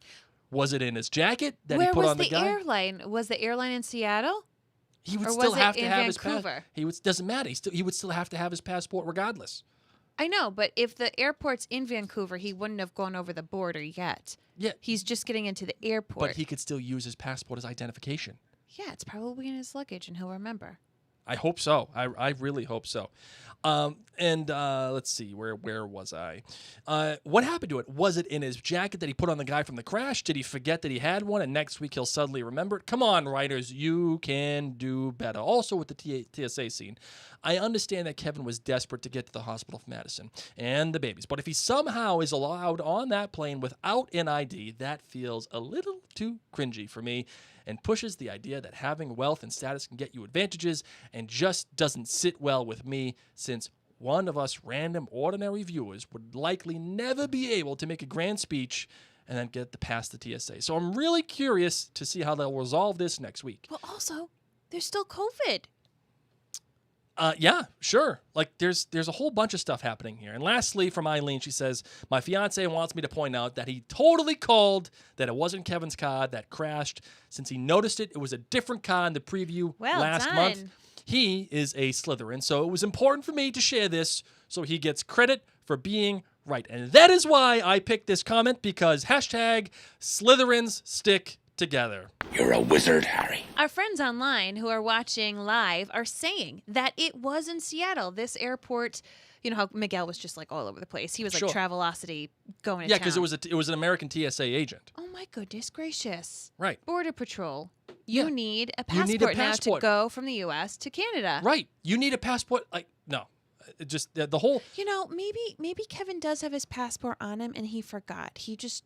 Was it in his jacket that he put on the guy? Where was the airline? Was the airline in Seattle? He would or still was have it to in have Vancouver? his passport. Doesn't matter. He would still have to have his passport regardless. I know, but if the airport's in Vancouver, he wouldn't have gone over the border yet. Yeah. He's just getting into the airport. But he could still use his passport as identification. Yeah, it's probably in his luggage, and he'll remember. I hope so. I really hope so. Let's see, where was I? What happened to it? Was it in his jacket that he put on the guy from the crash? Did he forget that he had one and next week he'll suddenly remember it? Come on, writers, you can do better. Also with the TSA scene, I understand that Kevin was desperate to get to the hospital for Madison and the babies, but if he somehow is allowed on that plane without an ID, that feels a little too cringy for me and pushes the idea that having wealth and status can get you advantages and just doesn't sit well with me since one of us random ordinary viewers would likely never be able to make a grand speech and then get past the TSA. So I'm really curious to see how they'll resolve this next week. Well, also, there's still COVID. Yeah, sure. Like there's a whole bunch of stuff happening here. And lastly, from Eileen, she says, my fiance wants me to point out that he totally called that it wasn't Kevin's car that crashed. Since he noticed it was a different car in the preview last month. He is a Slytherin, so it was important for me to share this so he gets credit for being right. And that is why I picked this comment, because hashtag Slytherins stick together. You're a wizard, Harry. Our friends online who are watching live are saying that it was in Seattle. This airport, you know how Miguel was just like all over the place. He was like Travelocity going to town. Yeah, because it was an American TSA agent. Oh my goodness gracious. Right. Border Patrol. You need a passport, you need a passport now to go from the U.S. to Canada. Right. You need a passport. Like, no. Just the whole... You know, maybe Kevin does have his passport on him and he forgot. He just,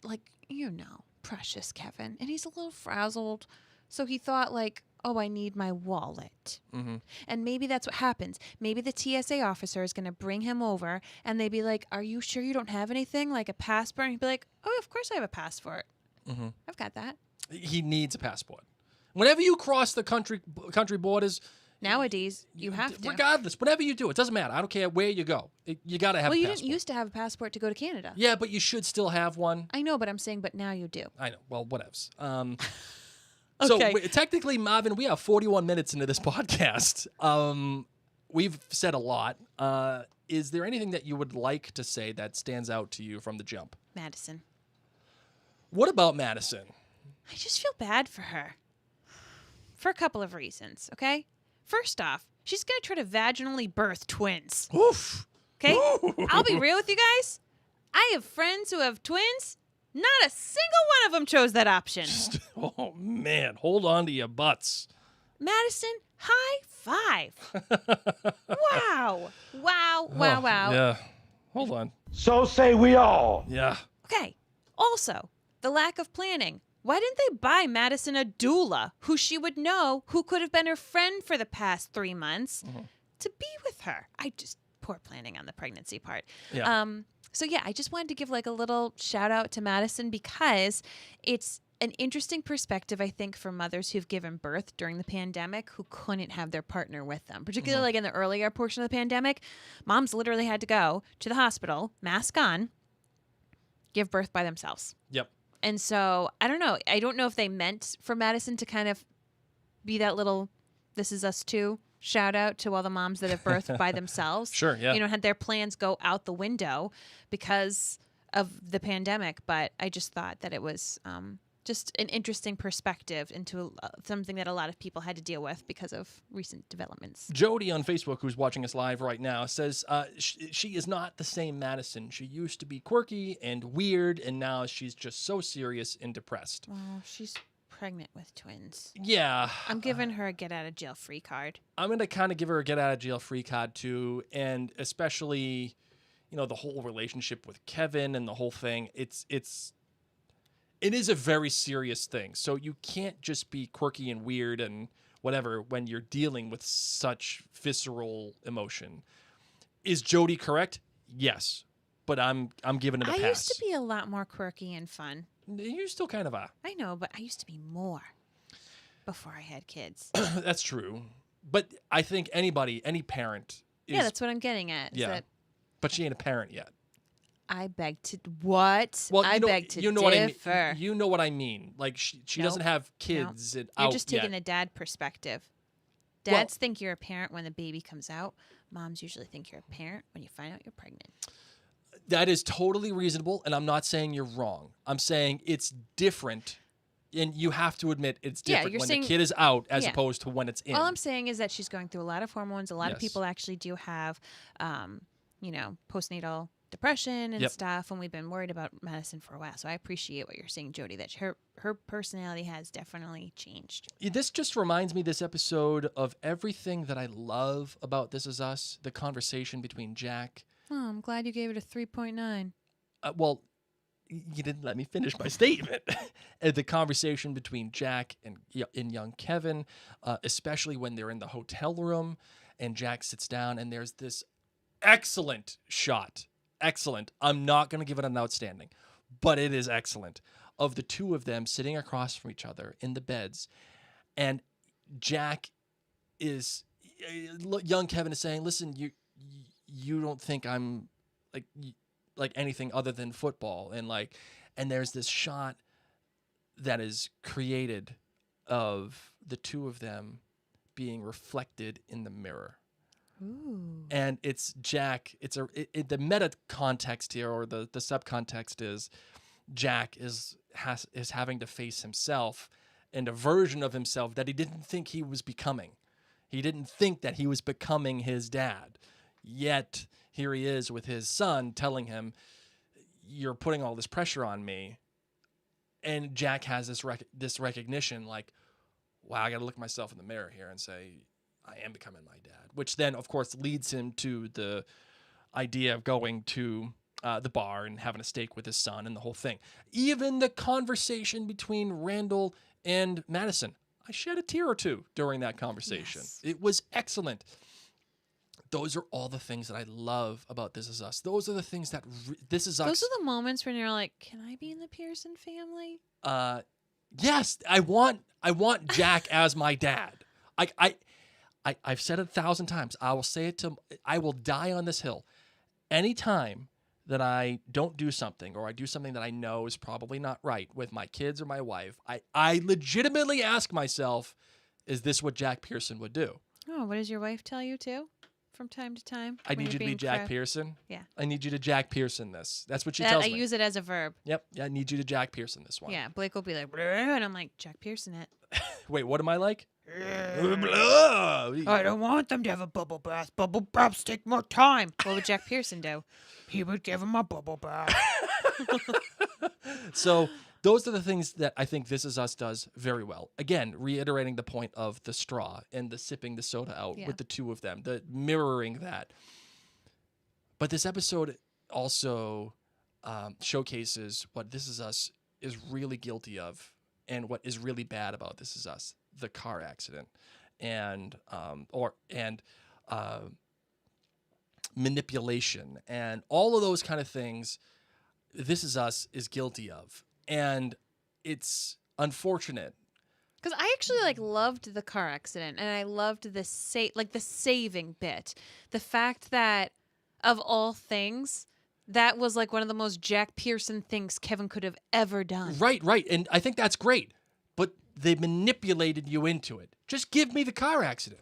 like, you know, precious Kevin. And he's a little frazzled. So he thought, like, oh, I need my wallet. Mm-hmm. And maybe that's what happens. Maybe the TSA officer is going to bring him over and they'd be like, are you sure you don't have anything, like a passport? And he'd be like, oh, of course I have a passport. Mm-hmm. I've got that. He needs a passport. Whenever you cross the country borders... Nowadays, you have to. Regardless, whatever you do, it doesn't matter. I don't care where you go. You got to have a passport. Well, you didn't used to have a passport to go to Canada. Yeah, but you should still have one. I know, but I'm saying, but now you do. I know. Well, whatevs. Okay. So technically, Marvin, we are 41 minutes into this podcast. We've said a lot. Is there anything that you would like to say that stands out to you from the jump? Madison. What about Madison? I just feel bad for her. For a couple of reasons, okay? First off, she's going to try to vaginally birth twins. Oof. Okay? Ooh. I'll be real with you guys. I have friends who have twins. Not a single one of them chose that option. Oh, man. Hold on to your butts. Madison, high five. Wow. Wow. Yeah. Hold on. So say we all. Yeah. Okay. Also, the lack of planning. Why didn't they buy Madison a doula who she would know, who could have been her friend for the past 3 months, to be with her? Poor planning on the pregnancy part. Yeah. So yeah, I just wanted to give like a little shout out to Madison because it's an interesting perspective, I think, for mothers who've given birth during the pandemic who couldn't have their partner with them. Particularly like in the earlier portion of the pandemic, moms literally had to go to the hospital, mask on, give birth by themselves. Yep. And so I don't know. I don't know if they meant for Madison to kind of be that little "This Is Us Too" shout out to all the moms that have birthed by themselves. Sure, yeah. You know, had their plans go out the window because of the pandemic. But I just thought that it was just an interesting perspective into something that a lot of people had to deal with because of recent developments. Jody on Facebook, who's watching us live right now, says she is not the same Madison. She used to be quirky and weird, and now she's just so serious and depressed. Oh, she's pregnant with twins. Yeah. I'm giving her a get out of jail free card. I'm going to kind of give her a get out of jail free card too, and especially, you know, the whole relationship with Kevin and the whole thing. It is a very serious thing. So you can't just be quirky and weird and whatever when you're dealing with such visceral emotion. Is Jody correct? Yes. But I'm giving it a pass. I used to be a lot more quirky and fun. You still kind of are. I know, but I used to be more before I had kids. That's true. But I think any parent is... Yeah, that's what I'm getting at. Yeah. That But she ain't a parent yet. I beg to... What? Well, I beg to differ. What I mean. You know what I mean. Like, she doesn't have kids You're out just taking yet. the dad perspective. Dads think you're a parent when the baby comes out. Moms usually think you're a parent when you find out you're pregnant. That is totally reasonable, and I'm not saying you're wrong. I'm saying it's different, and you have to admit it's different when the kid is out as opposed to when it's in. All I'm saying is that she's going through a lot of hormones. A lot of Yes. people actually do have, postnatal depression and stuff, and we've been worried about Madison for a while. So I appreciate what you're saying, Jody, that her personality has definitely changed. This just reminds me, this episode, of everything that I love about This Is Us, the conversation between Jack. Oh, I'm glad you gave it a 3.9. Well, you didn't let me finish my statement. The conversation between Jack and young Kevin, especially when they're in the hotel room and Jack sits down and there's this excellent shot. Excellent. I'm not going to give it an outstanding, but it is excellent, of the two of them sitting across from each other in the beds. And Jack is, young Kevin is saying, listen, you don't think I'm like anything other than football, and there's this shot that is created of the two of them being reflected in the mirror. Ooh. And it's Jack. The meta context here, or the subcontext, is Jack is having to face himself and a version of himself that he didn't think he was becoming. He didn't think that he was becoming his dad. Yet here he is with his son telling him, you're putting all this pressure on me. And Jack has this recognition, like, wow, I got to look myself in the mirror here and say, I am becoming my dad. Which then, of course, leads him to the idea of going to the bar and having a steak with his son and the whole thing. Even the conversation between Randall and Madison, I shed a tear or two during that conversation. Yes. It was excellent. Those are all the things that I love about This Is Us. Those are the things that This Is Us. Those are the moments when you're like, can I be in the Pearson family? Yes, I want Jack as my dad. I've said it 1,000 times. I will say it I will die on this hill. Anytime that I don't do something, or I do something that I know is probably not right with my kids or my wife, I legitimately ask myself, is this what Jack Pearson would do? Oh, what does your wife tell you too? From time to time? I need you to be Jack Pearson. Yeah. I need you to Jack Pearson this. That's what she tells me. I use it as a verb. Yep. Yeah, I need you to Jack Pearson this one. Yeah. Blake will be like, and I'm like, Jack Pearson it. Wait, what am I like? I don't want them to have a bubble bath. Bubble baths take more time. What would Jack Pearson do? He would give him a bubble bath. So those are the things that I think This Is Us does very well. Again, reiterating the point of the straw and the sipping the soda out with the two of them, the mirroring that. But this episode also showcases what This Is Us is really guilty of, and what is really bad about This Is Us, the car accident, and manipulation, and all of those kind of things, This Is Us is guilty of, and it's unfortunate. Because I actually loved the car accident, and I loved the saving bit. The fact that of all things, that was one of the most Jack Pearson things Kevin could have ever done. Right, and I think that's great, but they manipulated you into it. Just give me the car accident.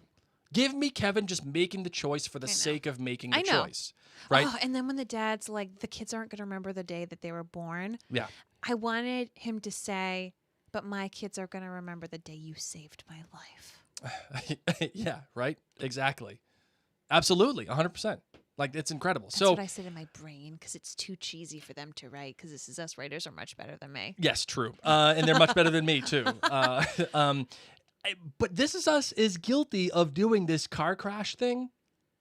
Give me Kevin just making the choice for the sake of making the choice. Right? Oh, and then when the dad's the kids aren't going to remember the day that they were born. Yeah. I wanted him to say, but my kids are going to remember the day you saved my life. Yeah, right? Exactly. Absolutely, 100%. It's incredible. That's what I said in my brain, because it's too cheesy for them to write, because This Is Us writers are much better than me. Yes, true. And they're much better than me, too. But This Is Us is guilty of doing this car crash thing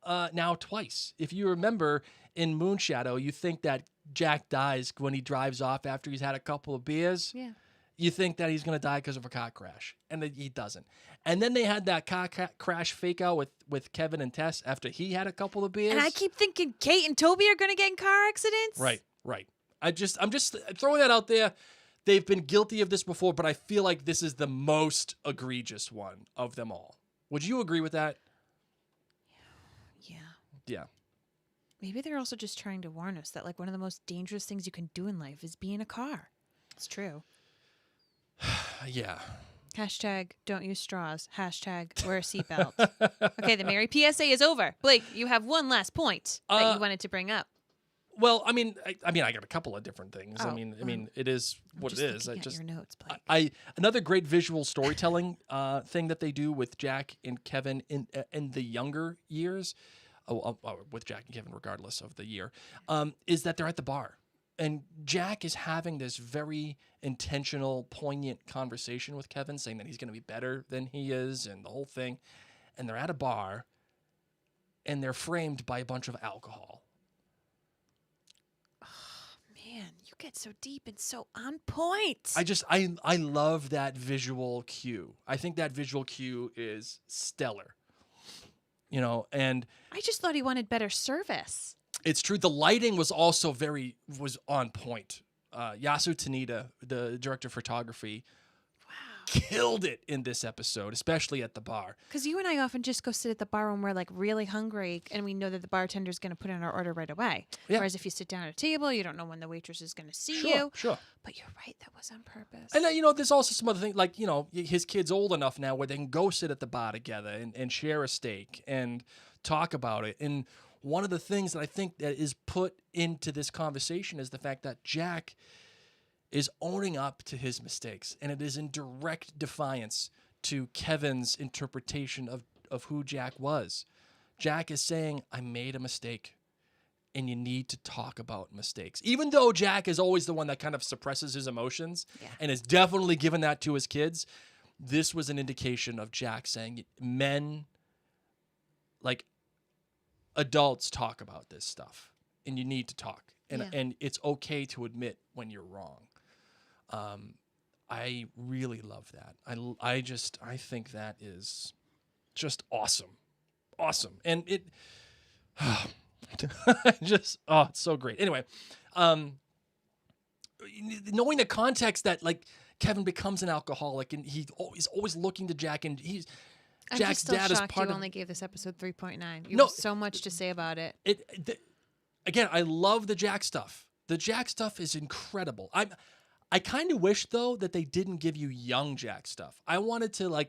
now twice. If you remember in Moonshadow, you think that Jack dies when he drives off after he's had a couple of beers. Yeah. You think that he's going to die because of a car crash, and he doesn't. And then they had that car crash fake out with Kevin and Tess after he had a couple of beers. And I keep thinking Kate and Toby are going to get in car accidents. Right. I'm just throwing that out there. They've been guilty of this before, but I feel like this is the most egregious one of them all. Would you agree with that? Yeah. Yeah. Maybe they're also just trying to warn us that one of the most dangerous things you can do in life is be in a car. It's true. Yeah. Hashtag don't use straws. Hashtag wear a seatbelt. Okay, the Mary PSA is over. Blake, you have one last point that you wanted to bring up. Well, I got a couple of different things. Oh, I mean, it is what it is. I just your notes, Blake. Another great visual storytelling thing that they do with Jack and Kevin in the younger years, with Jack and Kevin regardless of the year, is that they're at the bar. And Jack is having this very intentional, poignant conversation with Kevin, saying that he's going to be better than he is and the whole thing. And they're at a bar, and they're framed by a bunch of alcohol. Man, you get so deep and so on point. I love that visual cue. I think that visual cue is stellar. And I just thought he wanted better service. It's true. The lighting was also was on point. Yasu Tanida, the director of photography, killed it in this episode, especially at the bar. Because you and I often just go sit at the bar when we're really hungry and we know that the bartender's going to put in our order right away. Yeah. Whereas if you sit down at a table, you don't know when the waitress is going to see you. Sure. But you're right, that was on purpose. And there's also some other things, his kid's old enough now where they can go sit at the bar together and share a steak and talk about it. And one of the things that I think that is put into this conversation is the fact that Jack is owning up to his mistakes, and it is in direct defiance to Kevin's interpretation of who Jack was. Jack is saying, I made a mistake, and you need to talk about mistakes. Even though Jack is always the one that kind of suppresses his emotions and is definitely given that to his kids, this was an indication of Jack saying, men, adults talk about this stuff, and you need to talk, and it's okay to admit when you're wrong. I really love that. I think that is just awesome, and it it's so great. Anyway, knowing the context that Kevin becomes an alcoholic, and he's always looking to Jack, and Jack's dad is part of. You only gave this episode 3.9. You have so much to say about it. Again, I love the Jack stuff. The Jack stuff is incredible. I kind of wish though that they didn't give you young Jack stuff. I wanted to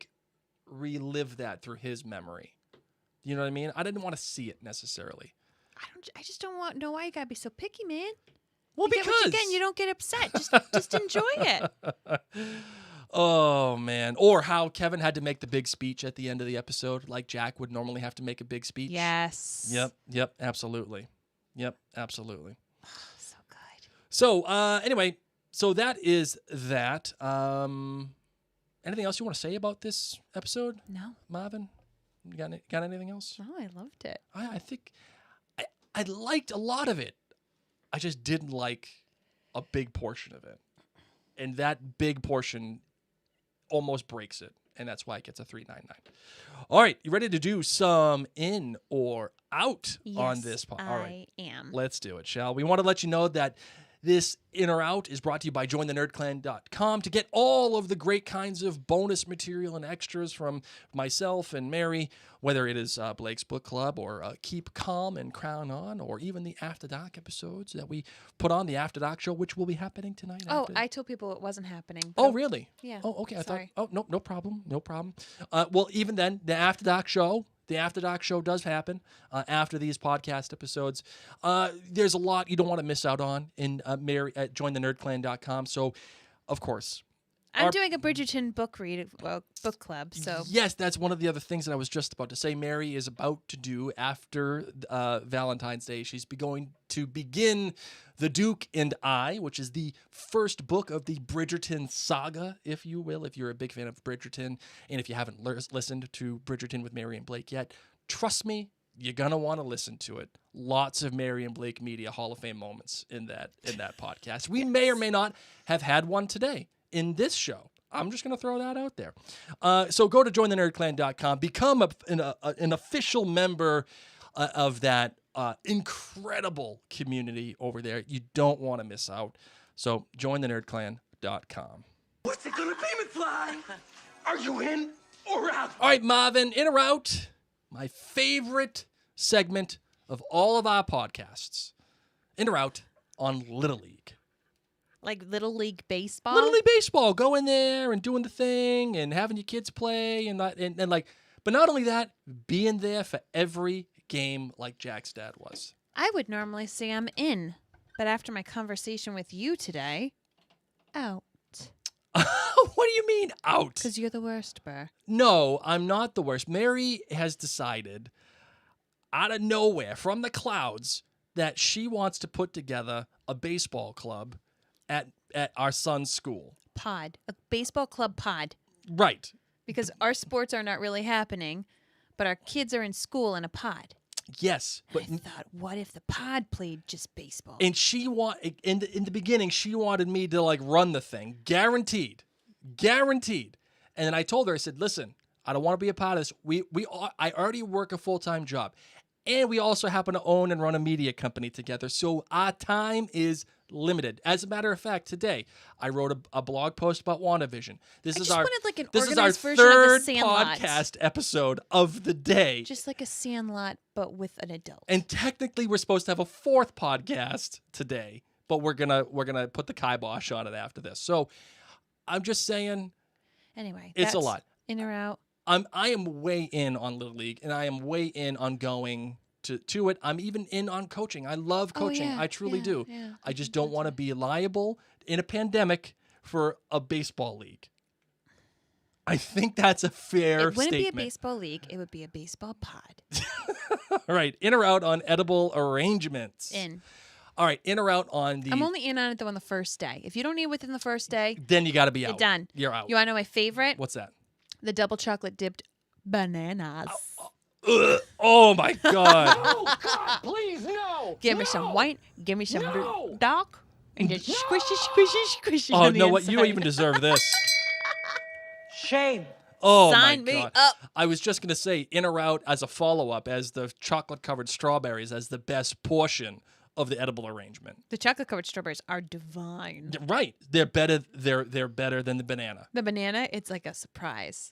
relive that through his memory. You know what I mean? I didn't want to see it necessarily. I just don't know why you gotta be so picky, man. Well, because you don't get upset. Just enjoy it. Oh man! Or how Kevin had to make the big speech at the end of the episode, like Jack would normally have to make a big speech. Yes. Yep. Absolutely. So good. So anyway, so that is that. Anything else you want to say about this episode? No. Marvin, you got anything else? No, I loved it. I think I liked a lot of it. I just didn't like a big portion of it. and that big portion almost breaks it, and that's why it gets a 3.99. All right, you ready to do some in or out on this part? All right, I am. let's do it, shall we? Want to let you know that this in or out is brought to you by jointhenerdclan.com to get all of the great kinds of bonus material and extras from myself and Mary, whether it is Blake's Book Club or Keep Calm and Crown On, or even the After Dark episodes that we put on the After Dark show, which will be happening tonight. Oh, I told people it wasn't happening. Oh, really? Yeah. Oh, okay. Sorry. I thought, no problem. Well, even then, the After Dark show does happen after these podcast episodes. There's a lot you don't want to miss out on in Mary at jointhenerdclan.com. So, of course, I'm doing a Bridgerton book club. So yes, that's one of the other things that I was just about to say. Mary is about to do after Valentine's Day. She's going to begin The Duke and I, which is the first book of the Bridgerton saga, if you will, if you're a big fan of Bridgerton. And if you haven't listened to Bridgerton with Mary and Blake yet, trust me, you're going to want to listen to it. Lots of Mary and Blake Media Hall of Fame moments in that podcast. We may or may not have had one today in this show. I'm just going to throw that out there. So go to jointhenerdclan.com, become an official member of that incredible community over there. You don't want to miss out. So jointhenerdclan.com. What's it gonna be, McFly? Are you in or out? All right, Marvin, in or out? My favorite segment of all of our podcasts. In or out on Little League. like Little League baseball. Little League baseball, go in there and doing the thing and having your kids play and like, but not only that, being there for every game like Jack's dad was. I would normally say I'm in, but after my conversation with you today, out. What do you mean out? Because you're the worst, Burr. No, I'm not the worst. Mary has decided out of nowhere from the clouds that she wants to put together a baseball club at our son's school. Pod. A baseball club pod. Right. Because our sports are not really happening, but our kids are in school in a pod. Yes, but I thought, what if the pod played just baseball? and she in the beginning she wanted me to like run the thing, guaranteed. And then I told her, I said, listen, I don't want to be a part of this. I already work a full-time job, and we also happen to own and run a media company together, so our time is limited. As a matter of fact, today I wrote a blog post about WandaVision. This is our third podcast episode of the day. Just like a Sandlot, but with an adult. And technically, we're supposed to have a fourth podcast today, but we're gonna put the kibosh on it after this. So I'm just saying. Anyway, it's a lot. In or out. I am way in on Little League, and I am way in on going to it. I'm even in on coaching. I love coaching. I truly do. Yeah, I just don't want to be liable in a pandemic for a baseball league. I think that's a fair statement. It wouldn't be a baseball league. It would be a baseball pod. All right. In or out on edible arrangements? In. All right. In or out on the... I'm only in on it, though, on the first day. If you don't eat within the first day... Then you got to be out. You're done. You're out. You want to know my favorite? What's that? The double chocolate dipped bananas. Oh my God. Oh, God, please, no. Give me some white. Give me some dark. And just squishy. Oh, on the no, what? You inside. don't even deserve this. Shame. Oh, Sign my me God. up. I was just going to say, in or out as a follow-up, as the chocolate-covered strawberries as the best portion of the edible arrangement. The chocolate covered strawberries are divine. Right. They're better. They're better than the banana. The banana, it's like a surprise.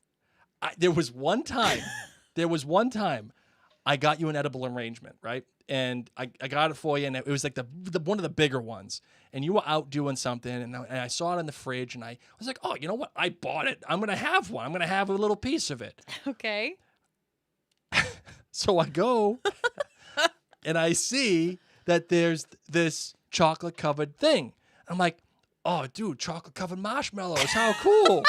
There was one time I got you an edible arrangement, right? And I got it for you, and it was like the one of the bigger ones. And you were out doing something, and I saw it in the fridge, and I was like, oh, you know what? I bought it. I'm going to have one. I'm going to have a little piece of it. Okay. So I go, and I see that there's this chocolate-covered thing. I'm like, oh, dude, chocolate-covered marshmallows. How cool.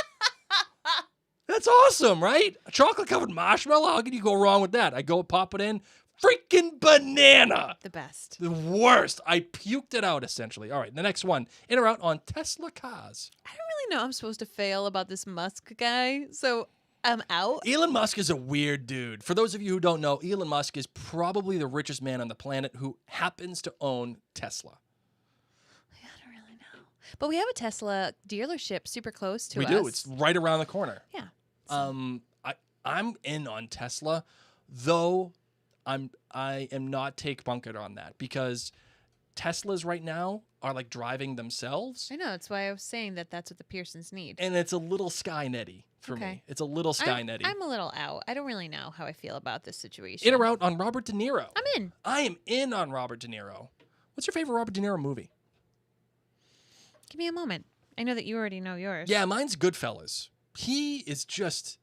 That's awesome, right? A chocolate-covered marshmallow? How can you go wrong with that? I go pop it in. Freaking banana. The best. The worst. I puked it out, essentially. All right, the next one. In or out on Tesla cars. I don't really know I'm supposed to fail about this Musk guy, so I'm out. Elon Musk is a weird dude. For those of you who don't know, Elon Musk is probably the richest man on the planet who happens to own Tesla. But we have a Tesla dealership super close to us. We do. It's right around the corner. Yeah. I'm in on Tesla, though I am not take bunkered on that because Teslas right now are like driving themselves. I know. That's why I was saying that that's what the Pearsons need. And it's a little Skynetty for me. It's a little Skynetty. I'm a little out. I don't really know how I feel about this situation. In or out on Robert De Niro? I'm in. I am in on Robert De Niro. What's your favorite Robert De Niro movie? Give me a moment. I know that you already know yours. Yeah, mine's Goodfellas. He is just...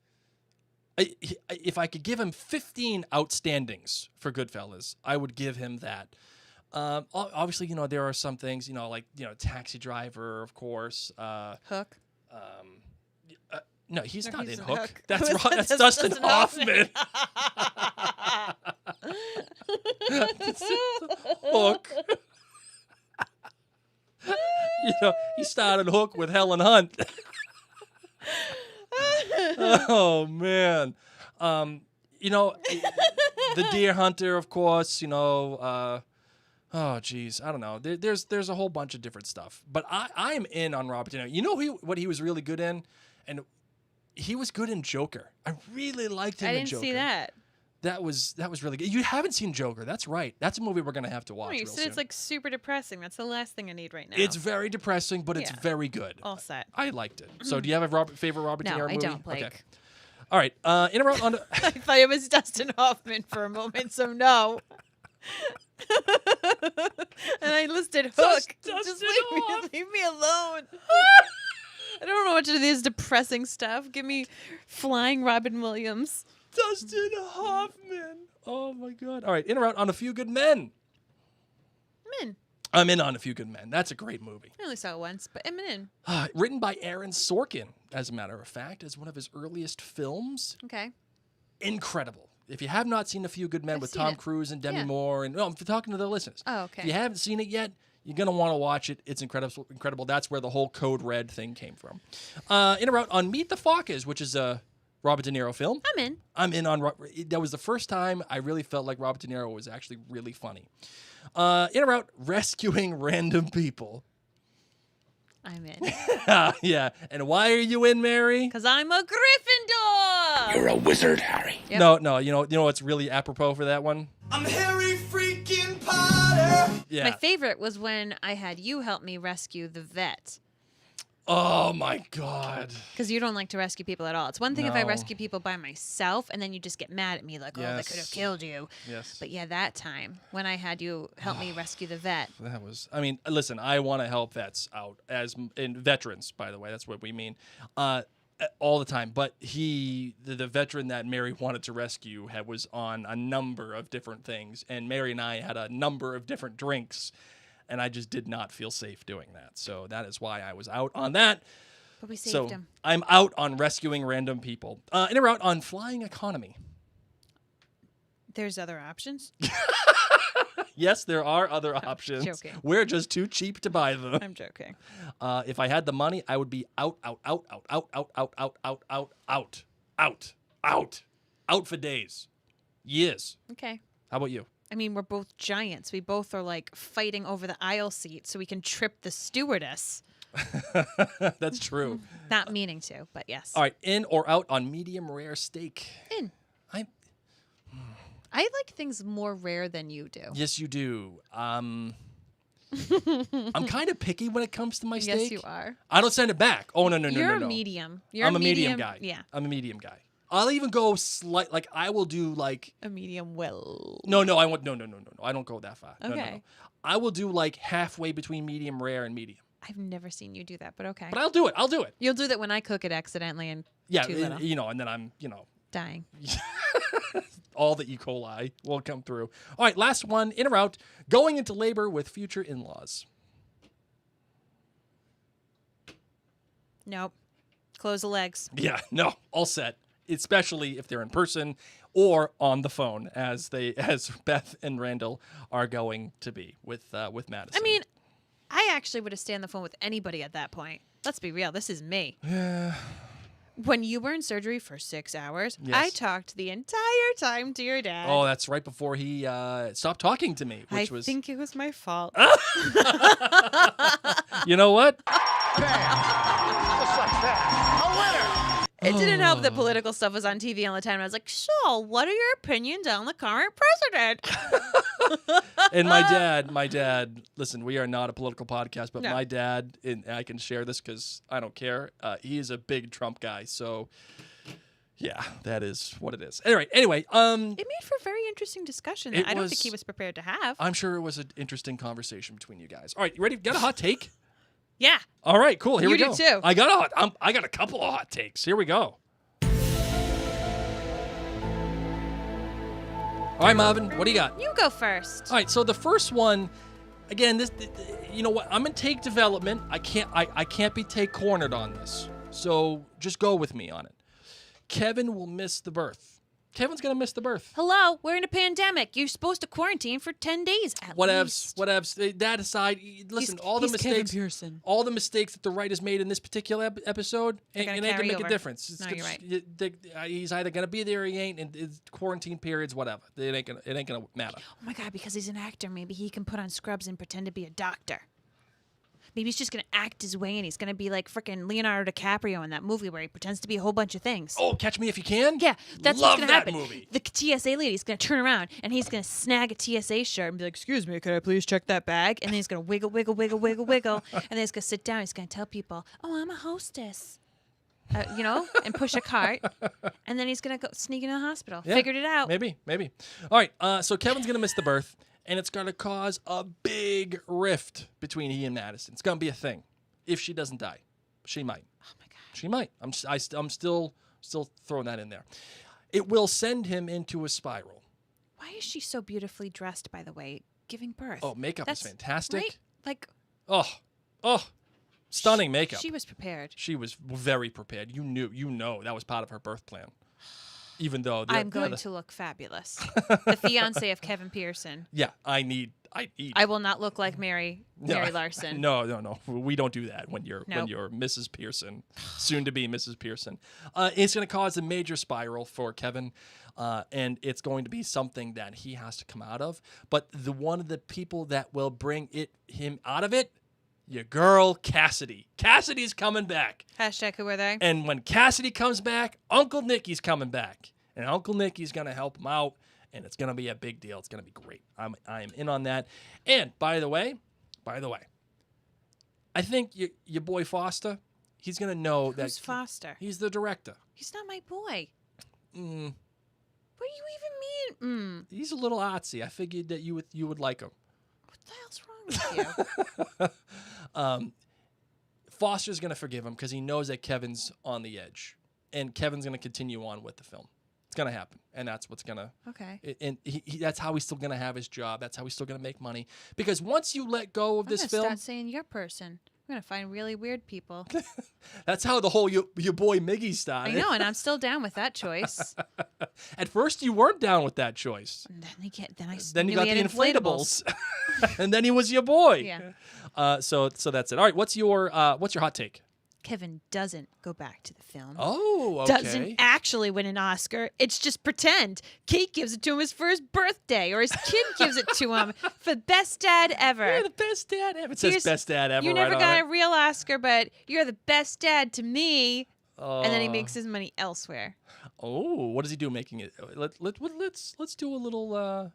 if I could give him 15 outstandings for Goodfellas, I would give him that. Obviously, there are some things, like, Taxi Driver, of course. Hook. No, he's not in in Hook. Hook. That's Dustin Hoffman. Hook. He started Hook with Helen Hunt. Oh man. The Deer Hunter, of course, oh geez, I don't know. There's a whole bunch of different stuff. But I am in on Robert De Niro. You know what he was really good in? And he was good in Joker. I really liked him in Joker. I didn't see that. That was really good. You haven't seen Joker. That's right. That's a movie we're going to have to watch You real said soon. it's like super depressing. That's the last thing I need right now. It's very depressing, but it's very good. All set. I liked it. So do you have a favorite Robert De Niro movie? No, I don't, Blake. Okay. All right. In a row on I thought it was Dustin Hoffman for a moment, so no. And I listed Hook. Just leave me alone. I don't know what to do with this depressing stuff. Give me Flying Robin Williams. Dustin Hoffman. Oh my God. All right. In or out on A Few Good Men. I'm in on A Few Good Men. That's a great movie. I only saw it once, but I'm in. Written by Aaron Sorkin, as a matter of fact, as one of his earliest films. Okay. Incredible. If you have not seen A Few Good Men with seen Tom it. Cruise and Demi Yeah. Moore, and I'm talking to the listeners. Oh, okay. If you haven't seen it yet, you're going to want to watch it. It's incredible. That's where the whole Code Red thing came from. In or out on Meet the Fockers, which is a Robert De Niro film. I'm in on. That was the first time I really felt like Robert De Niro was actually really funny. In or out, Rescuing Random People. I'm in. Yeah. And why are you in, Mary? Because I'm a Gryffindor. You're a wizard, Harry. Yep. No. You know what's really apropos for that one? I'm Harry freaking Potter. Yeah. My favorite was when I had you help me rescue the vet. Oh my God. Because you don't like to rescue people at all. It's one thing if I No. rescue people by myself and then you just get mad at me like, oh, they could have killed you. Yes. But yeah, that time when I had you help me rescue the vet. That was, listen, I want to help vets out, in veterans, by the way, that's what we mean, all the time. But the veteran that Mary wanted to rescue was on a number of different things, and Mary and I had a number of different drinks, and I just did not feel safe doing that. So that is why I was out on that. But we saved him. I'm out on Rescuing Random People. In or out on Flying Economy. There's other options. Yes, there are other options. Joking. We're just too cheap to buy them. I'm joking. If I had the money, I would be out for days, years. Okay. How about you? I mean, we're both giants. We both are like fighting over the aisle seat so we can trip the stewardess. That's true. Not meaning to, but yes. All right, in or out on medium rare steak? In. I like things more rare than you do. Yes, you do. I'm kind of picky when it comes to my steak. Yes, you are. I don't send it back. Oh no. You're a medium. I'm a medium guy. Yeah. I'm a medium guy. I'll even go I will do like a medium well. No. I want no. I don't go that far. Okay. No. I will do like halfway between medium rare and medium. I've never seen you do that, but okay. But I'll do it. You'll do that when I cook it accidentally and too little. And then I'm, Dying. all the E. coli will come through. All right, last one, in or out, going into labor with future in-laws. Nope. Close the legs. Yeah, no, all set. Especially if they're in person or on the phone, as Beth and Randall are going to be with Madison. I mean, I actually would have stayed on the phone with anybody at that point. Let's be real. This is me. Yeah. When you were in surgery for 6 hours, Yes. I talked the entire time to your dad. Oh, that's right before he stopped talking to me, which I was. think it was my fault. You know what? Bam! Just like that. A winner! It didn't help that political stuff was on TV all the time. I was like, so what are your opinions on the current president? And my dad, listen, we are not a political podcast, but my dad, and I can share this because I don't care. He is a big Trump guy. So, yeah, that is what it is. Anyway, It made for a very interesting discussion that I don't think he was prepared to have. I'm sure it was an interesting conversation between you guys. All right, you ready? Got a hot take? Yeah. All right, cool. Here we go. You do too. I got a couple of hot takes. Here we go. All right, Marvin, what do you got? You go first. All right, so the first one, again, this, you know what? I'm in take development. I can't be take cornered on this. So just go with me on it. Kevin will miss the birth. Kevin's gonna miss the birth. Hello, we're in a pandemic. You're supposed to quarantine for 10 days at least. Whatevs. That aside, listen, all the mistakes that the writers made in this particular episode it ain't gonna make a difference. No, you're right. He's either gonna be there or he ain't, and it's quarantine periods, whatever. It ain't gonna matter. Oh my God, because he's an actor, maybe he can put on scrubs and pretend to be a doctor. Maybe he's just going to act his way and he's going to be like freaking Leonardo DiCaprio in that movie where he pretends to be a whole bunch of things. Oh, Catch Me If You Can? Yeah, that's Love what's going to happen. Movie. The TSA lady's going to turn around and he's going to snag a TSA shirt and be like, excuse me, could I please check that bag? And then he's going to wiggle. And then he's going to sit down. He's going to tell people, oh, I'm a hostess. And push a cart. And then he's going to go sneak into the hospital. Yeah, Figured it out. Maybe. All right, so Kevin's going to miss the birth, and it's going to cause a big rift between he and Madison. It's going to be a thing. If she doesn't die, she might. Oh my God. She might. I'm still throwing that in there. It will send him into a spiral. Why is she so beautifully dressed, by the way, giving birth? Oh, makeup is fantastic. Right? Like, oh, stunning makeup. She was prepared. She was very prepared. You know that was part of her birth plan. Even though I'm going to look fabulous. The fiance of Kevin Pearson. Yeah, I need. I will not look like Mary Larson. No. We don't do that when you're Mrs. Pearson, soon to be Mrs. Pearson. It's going to cause a major spiral for Kevin, and it's going to be something that he has to come out of. But one of the people that will bring him out of it, your girl Cassidy. Cassidy's coming back. Hashtag who are they? And when Cassidy comes back, Uncle Nicky's coming back, and Uncle Nicky's going to help him out. And it's going to be a big deal. It's going to be great. I am in on that. And by the way, I think your boy Foster, he's going to know that. Who's Foster? He's the director. He's not my boy. What do you even mean? He's a little artsy. I figured that you would like him. What the hell's wrong with you? Foster's going to forgive him because he knows that Kevin's on the edge. And Kevin's going to continue on with the film. It's going to happen, and that's what's going to... Okay. And that's how he's still going to have his job. That's how he's still going to make money. Because once you let go of this film... I'm going to start saying your person. I'm going to find really weird people. That's how the whole your boy Miggy started. I know, and I'm still down with that choice. At first, you weren't down with that choice. And then then you got the inflatables. And then he was your boy. Yeah. So that's it. All right, what's your hot take? Kevin doesn't go back to the film. Oh, okay. Doesn't actually win an Oscar. It's just pretend. Kate gives it to him his first birthday, or his kid gives it to him for best dad ever. You're the best dad ever. It says best dad ever. You never right got a real Oscar, but you're the best dad to me. Oh. And then he makes his money elsewhere. Oh, what does he do making it? Let's do a little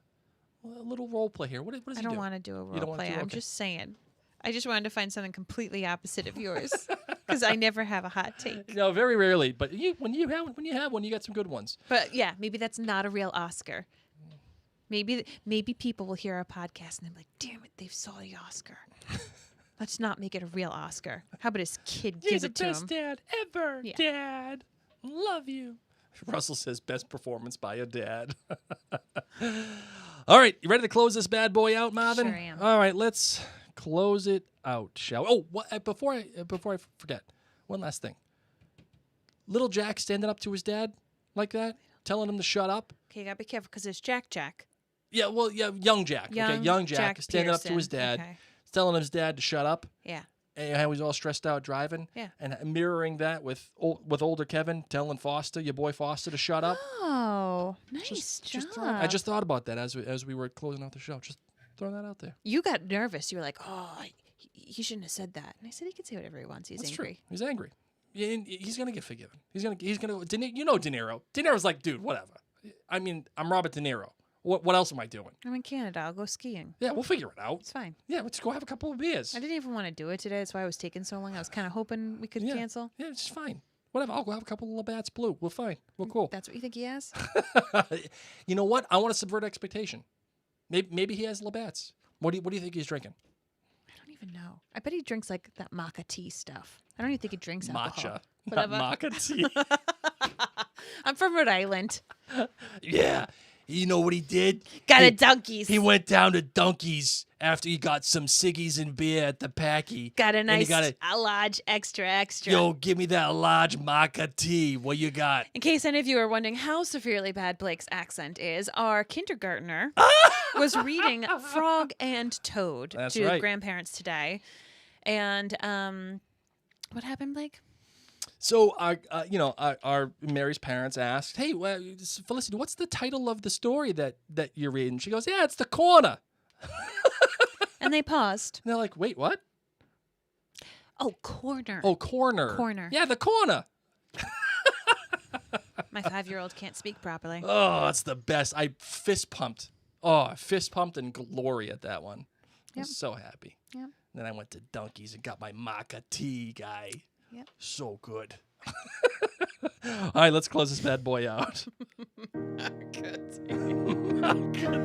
role play here. What does he do? I don't want to do a role play. I'm just saying. I just wanted to find something completely opposite of yours because I never have a hot take. No, very rarely. But when you have one, you got some good ones. But yeah, maybe that's not a real Oscar. Maybe people will hear our podcast and they're like, "Damn it, they saw the Oscar." Let's not make it a real Oscar. How about his kid gives it to him? You're the best dad ever, Dad. Love you. Russell says best performance by a dad. All right, you ready to close this bad boy out, Marvin? Sure am. All right, let's close it out, shall we? Oh, before I forget, one last thing. Little Jack standing up to his dad like that, telling him to shut up. Okay, you gotta be careful because there's Jack. Yeah, well, yeah, young Jack. Young Jack standing up to his dad, telling his dad to shut up. Yeah. And how he's all stressed out driving. Yeah. And mirroring that with older Kevin telling Foster, your boy Foster, to shut up. Oh, nice job. I just thought about that as we were closing out the show. Just throwing that out there. You got nervous. You were like, "Oh, he shouldn't have said that. And I said he can say whatever he wants. He's That's angry. true. He's angry. Yeah, and he's gonna get forgiven. He's gonna. You know, De Niro. De Niro's like, dude, whatever. I mean, I'm Robert De Niro. What else am I doing? I'm in Canada. I'll go skiing. Yeah, we'll figure it out. It's fine. Yeah, let's go have a couple of beers. I didn't even want to do it today. That's why I was taking so long. I was kind of hoping we could Yeah. cancel. Yeah, it's fine. Whatever. I'll go have a couple of Labatt's Blue. We're fine. We're cool. That's what you think he has? You know what? I want to subvert expectation. Maybe he has Labatt's. What do you think he's drinking? I don't even know. I bet he drinks like that maca tea stuff. I don't even think he drinks alcohol. Matcha. Whatever. Not maca tea. I'm from Rhode Island. Yeah. You know what he did? Got a Dunkies. He went down to Dunkies after he got some ciggies and beer at the Packy. Got a And he nice, got a large, extra. Yo, give me that large maca tea. What you got? In case any of you are wondering how severely bad Blake's accent is, our kindergartner was reading Frog and Toad That's to right. grandparents today. And what happened, Blake? So, our Mary's parents asked, "Hey, Felicity, what's the title of the story that you're reading?" She goes, "Yeah, it's The Corner." And they paused. And they're like, "Wait, what?" Oh, corner. Oh, corner. Corner. Yeah, The Corner. My 5-year-old can't speak properly. Oh, it's the best. I fist pumped. Oh, I fist pumped in glory at that one. I was so happy. Yep. Then I went to Dunkies and got my maca tea, guy. Yep. So good. All right, let's close this bad boy out. Maca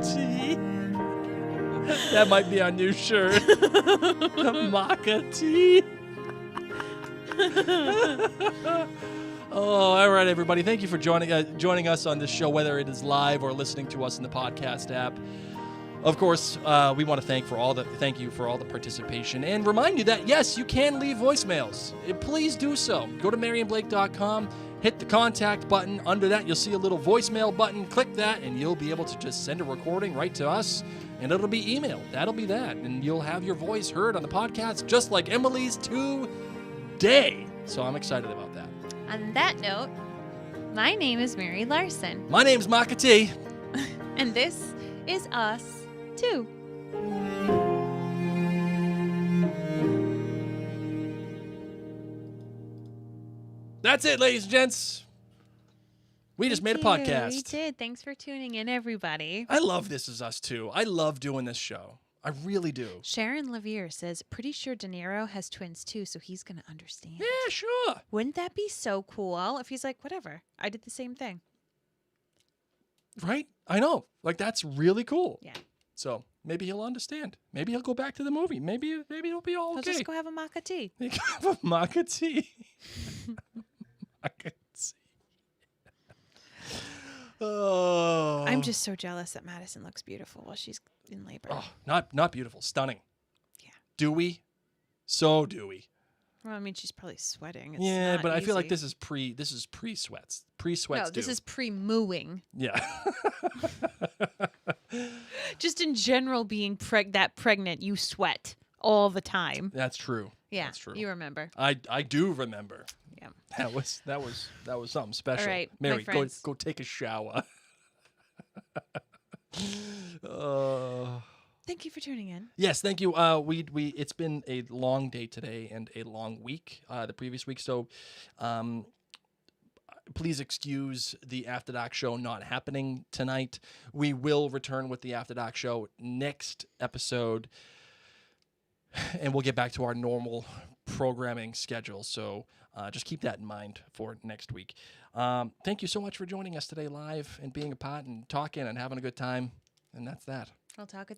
tea. That might be our new shirt. Maca tea. Oh, all right, everybody. Thank you for joining us on this show, whether it is live or listening to us in the podcast app. Of course, we want to thank you for all the participation and remind you that, yes, you can leave voicemails. Please do so. Go to maryandblake.com, hit the contact button. Under that, you'll see a little voicemail button. Click that, and you'll be able to just send a recording right to us, and it'll be emailed. That'll be that, and you'll have your voice heard on the podcast, just like Emily's today. So I'm excited about that. On that note, my name is Mary Larson. My name's Maca T. And this is Us Too. That's it, ladies and gents. We just made a podcast. We did. Thanks for tuning in, everybody. I love This Is Us Too. I love doing this show. I really do. Sharon Levere says, pretty sure De Niro has twins too, so he's going to understand. Yeah, sure. Wouldn't that be so cool if he's like, whatever, I did the same thing. Right? I know. Like, that's really cool. Yeah. So maybe he'll understand. Maybe he'll go back to the movie. Maybe it'll be all He'll okay. just go have a maca tea. He can have a maca tea. Maca tea. Oh. I'm just so jealous that Madison looks beautiful while she's in labor. Oh, not beautiful. Stunning. Yeah. Dewy. So dewy. Well, I mean, she's probably sweating. It's Yeah, not but I feel like easy. this is pre-sweats. Pre-sweats. No, this dew. is pre-mooing. Yeah. Just in general, being that pregnant, you sweat all the time. That's true. Yeah, That's true. you remember. I do remember. Yeah. That was something special. All right, my Mary, friends. go take a shower. Thank you for tuning in. Yes, thank you. It's been a long day today and a long week, the previous week. So, please excuse the After Dark show not happening tonight. We will return with the After Dark show next episode, and we'll get back to our normal programming schedule. So, just keep that in mind for next week. Thank you so much for joining us today live and being a part and talking and having a good time. And that's that. I'll talk with you.